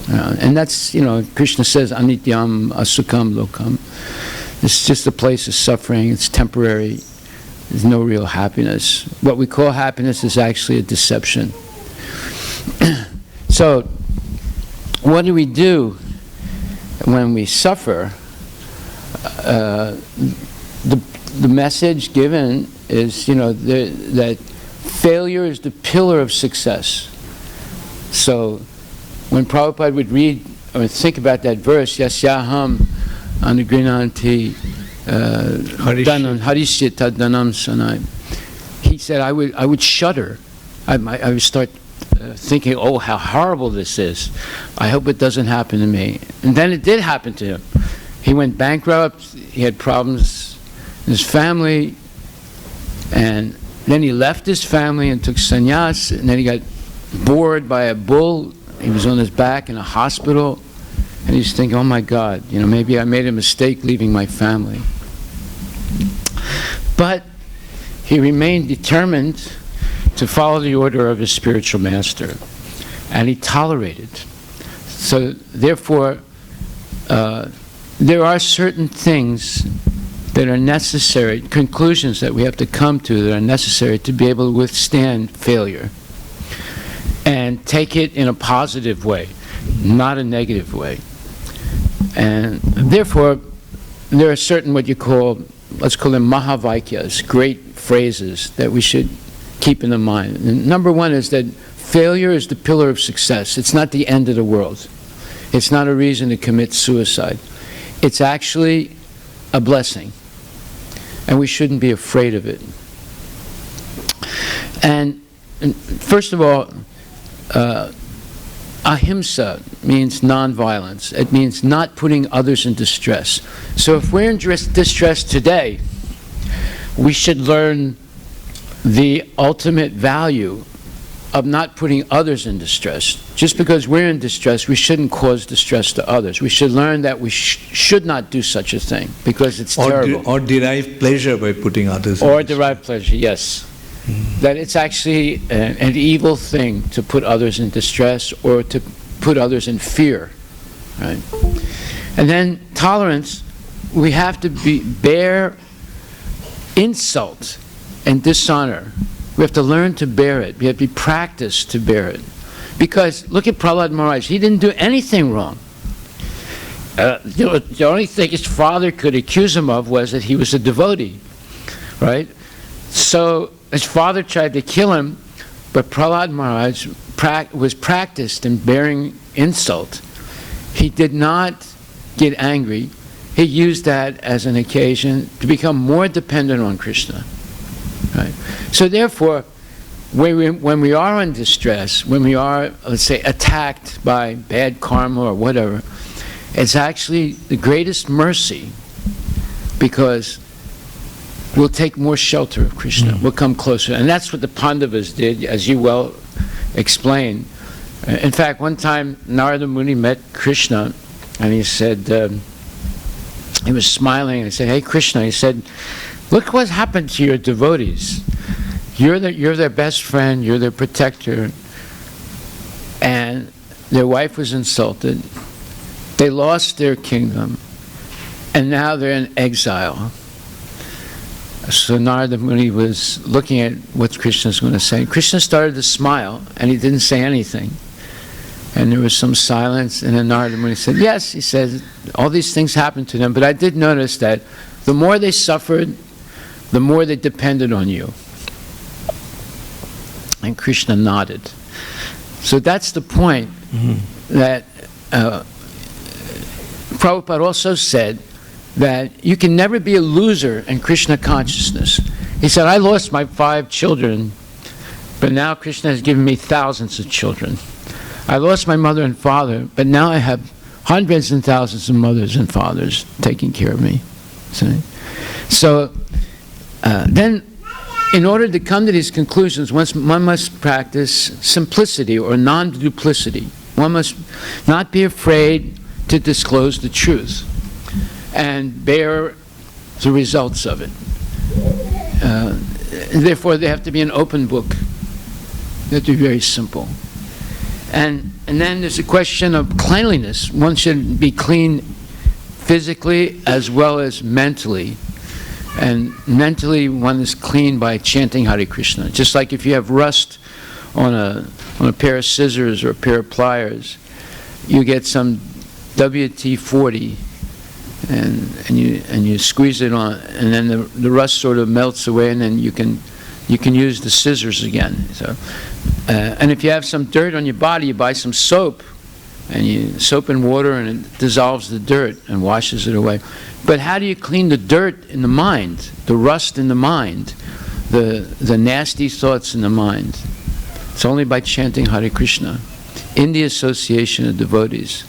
E: and that's, you know, Krishna says, "Anityam asukam lokam." It's just a place of suffering. It's temporary. There's no real happiness. What we call happiness is actually a deception. So, what do we do when we suffer? The message given is, you know, that failure is the pillar of success. So, when Prabhupada would read or think about that verse, Yasyaham Anugrinanti Harishita Danam Sanai, he said, I would shudder. I would start thinking, oh, how horrible this is. I hope it doesn't happen to me. And then it did happen to him. He went bankrupt, he had problems in his family, and then he left his family and took sannyas, and then he got bored by a bull. He was on his back in a hospital, and he's thinking, oh my God, you know, maybe I made a mistake leaving my family. But he remained determined to follow the order of his spiritual master, and he tolerated. So therefore, there are certain things that are necessary, conclusions that we have to come to that are necessary to be able to withstand failure and take it in a positive way, not a negative way. And therefore, there are certain what you call, let's call them Mahavakyas, great phrases that we should keep in the mind. And number one is that failure is the pillar of success. It's not the end of the world. It's not a reason to commit suicide. It's actually a blessing, and we shouldn't be afraid of it. And first of all, ahimsa means non-violence. It means not putting others in distress. So if we're in distress today, we should learn the ultimate value of not putting others in distress. Just because we're in distress, we shouldn't cause distress to others. We should learn that we should not do such a thing, because it's terrible.
A: Or derive pleasure by putting others in
E: Or
A: distress.
E: derive pleasure, yes. That it's actually an evil thing to put others in distress or to put others in fear, right? And then tolerance, we have to bear insult and dishonor. We have to learn to bear it. We have to be practiced to bear it. Because look at Prahlad Maharaj. He didn't do anything wrong. The only thing his father could accuse him of was that he was a devotee, right? So his father tried to kill him, but Prahlad Maharaj was practiced in bearing insult. He did not get angry. He used that as an occasion to become more dependent on Krishna. Right? So therefore, when we are in distress, when we are, let's say, attacked by bad karma or whatever, it's actually the greatest mercy, because we'll take more shelter of Krishna. We'll come closer. And that's what the Pandavas did, as you well explained. In fact, one time, Narada Muni met Krishna, and he said, he was smiling, and he said, hey, Krishna, he said, look what happened to your devotees. You're their best friend, you're their protector, and their wife was insulted. They lost their kingdom, and now they're in exile. So Narada Muni was looking at what Krishna's going to say. Krishna started to smile, and he didn't say anything. And there was some silence, and then Narada Muni said, yes, he said, all these things happened to them, but I did notice that the more they suffered, the more they depended on you. And Krishna nodded. So that's the point that Prabhupada also said, that you can never be a loser in Krishna consciousness. He said, I lost my 5 children, but now Krishna has given me thousands of children. I lost my mother and father, but now I have hundreds and thousands of mothers and fathers taking care of me. See? So then, in order to come to these conclusions, one must practice simplicity or non-duplicity. One must not be afraid to disclose the truth. and bear the results of it. Therefore, they have to be an open book. They have to be very simple. And then there's a question of cleanliness. One should be clean physically as well as mentally. And mentally, one is clean by chanting Hare Krishna. Just like if you have rust on a pair of scissors or a pair of pliers, you get some WT-40 and you squeeze it on, and then the rust sort of melts away, and then you can use the scissors again. So, and if you have some dirt on your body, you buy some soap, and you soap and water, and it dissolves the dirt and washes it away. But how do you clean the dirt in the mind, the rust in the mind, the nasty thoughts in the mind? It's only by chanting Hare Krishna in the association of devotees.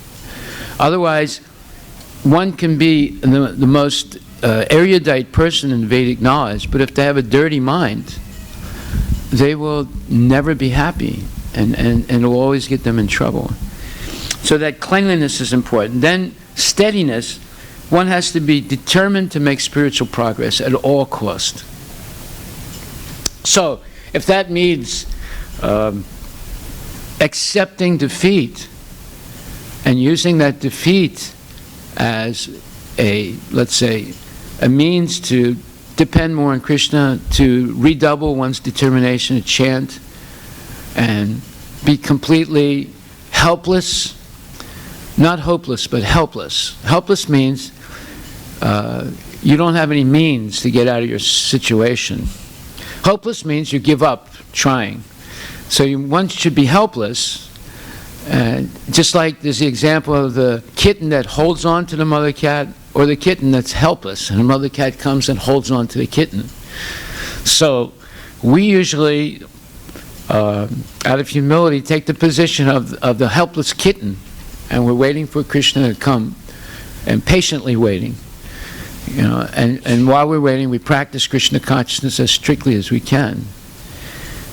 E: Otherwise, one can be the most erudite person in Vedic knowledge, but if they have a dirty mind, they will never be happy, and it will always get them in trouble. So that cleanliness is important. Then steadiness. One has to be determined to make spiritual progress at all cost. So, if that means accepting defeat and using that defeat as let's say, a means to depend more on Krishna, to redouble one's determination to chant and be completely helpless, not hopeless, but helpless. Helpless means you don't have any means to get out of your situation. Hopeless means you give up trying. So one should be helpless, just like there's the example of the kitten that holds on to the mother cat, or the kitten that's helpless, and the mother cat comes and holds on to the kitten. So we usually, out of humility, take the position of the helpless kitten, and we're waiting for Krishna to come, and patiently waiting. You know, and while we're waiting, we practice Krishna consciousness as strictly as we can.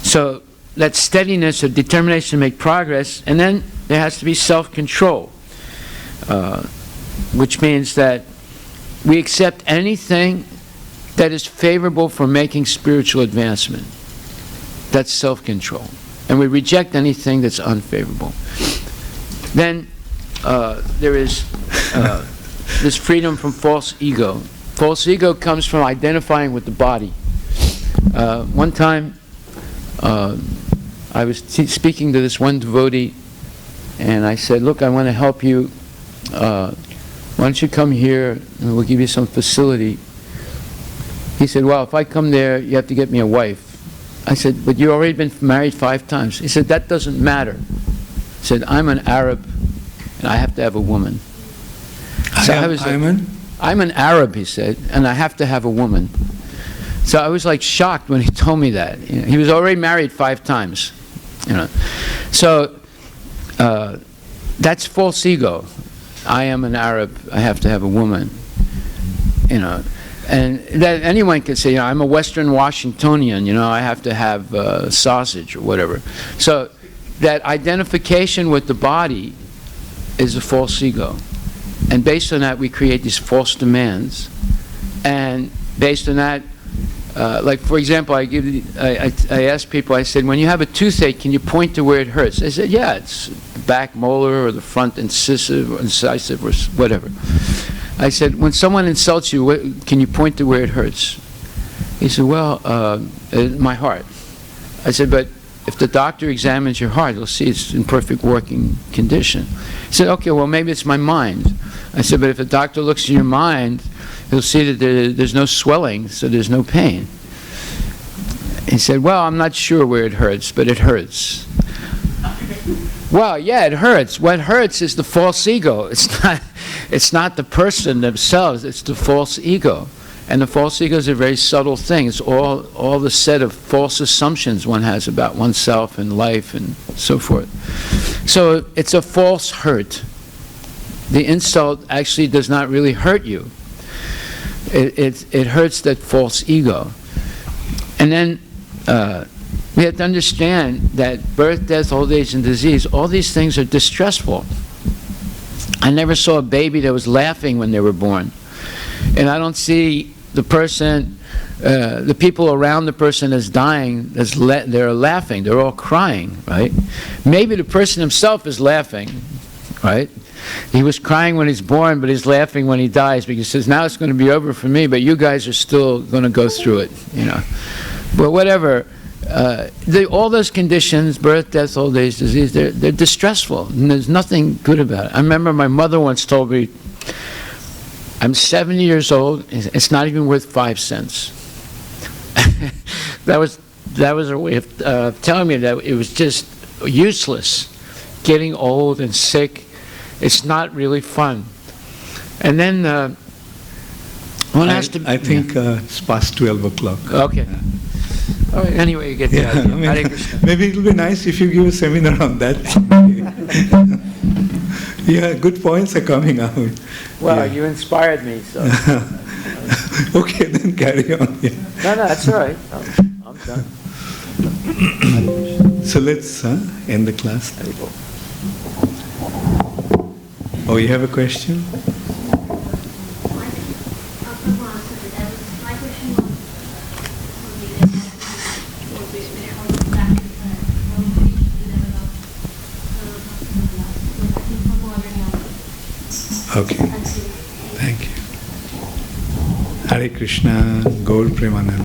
E: So that steadiness or determination to make progress, and then there has to be self-control, which means that we accept anything that is favorable for making spiritual advancement. That's self-control. And we reject anything that's unfavorable. Then there is this freedom from false ego. False ego comes from identifying with the body. One time, I was speaking to this one devotee, and I said, look, I want to help you. Why don't you come here, and we'll give you some facility. He said, well, if I come there, you have to get me a wife. I said, but you've already been married 5 times. He said, that doesn't matter. He said, I'm an Arab, and I have to have a woman. So I'm an Arab, he said, and I have to have a woman. So I was like shocked when he told me that. You know, he was already married 5 times. You know, so that's false ego. I am an Arab. I have to have a woman. You know, and that anyone could say, you know, I'm a Western Washingtonian. You know, I have to have sausage or whatever. So that identification with the body is a false ego. And based on that, we create these false demands. And based on that, like for example, I ask people, I said, when you have a toothache, can you point to where it hurts? They said, yeah, it's the back molar or the front incisive or whatever. I said, when someone insults you, can you point to where it hurts? He said, well, my heart. I said, but if the doctor examines your heart, he'll see it's in perfect working condition. He said, okay, well, maybe it's my mind. I said, but if the doctor looks at your mind, he'll see that there's no swelling, so there's no pain. He said, well, I'm not sure where it hurts, but it hurts. Well, yeah, it hurts. What hurts is the false ego. It's not the person themselves, it's the false ego. And the false ego is a very subtle thing. It's all the set of false assumptions one has about oneself and life and so forth. So it's a false hurt. The insult actually does not really hurt you. It hurts that false ego. And then we have to understand that birth, death, old age, and disease, all these things are distressful. I never saw a baby that was laughing when they were born. and I don't see the person, the people around the person that's dying, they're laughing, they're all crying, right? Maybe the person himself is laughing, right? He was crying when he's born, but he's laughing when he dies, because he says, now it's going to be over for me, but you guys are still going to go through it, you know. But whatever, all those conditions, birth, death, old age, disease, they're distressful, and there's nothing good about it. I remember my mother once told me, I'm 70 years old, it's not even worth 5 cents. That was her way of telling me that it was just useless. Getting old and sick, it's not really fun. And then one has to...
A: I think it's past 12 o'clock.
E: Okay. All right, anyway, you get the idea.
A: I mean, maybe it'll be nice if you give a seminar on that. Yeah, good points are coming out.
E: Well,
A: Yeah.
E: you inspired me, so...
A: Okay, then carry on. Yeah.
E: No, that's all right. I'm done.
A: So let's end the class. Oh, you have a question? Okay. Thank you. Hare Krishna, Gaur Premanand.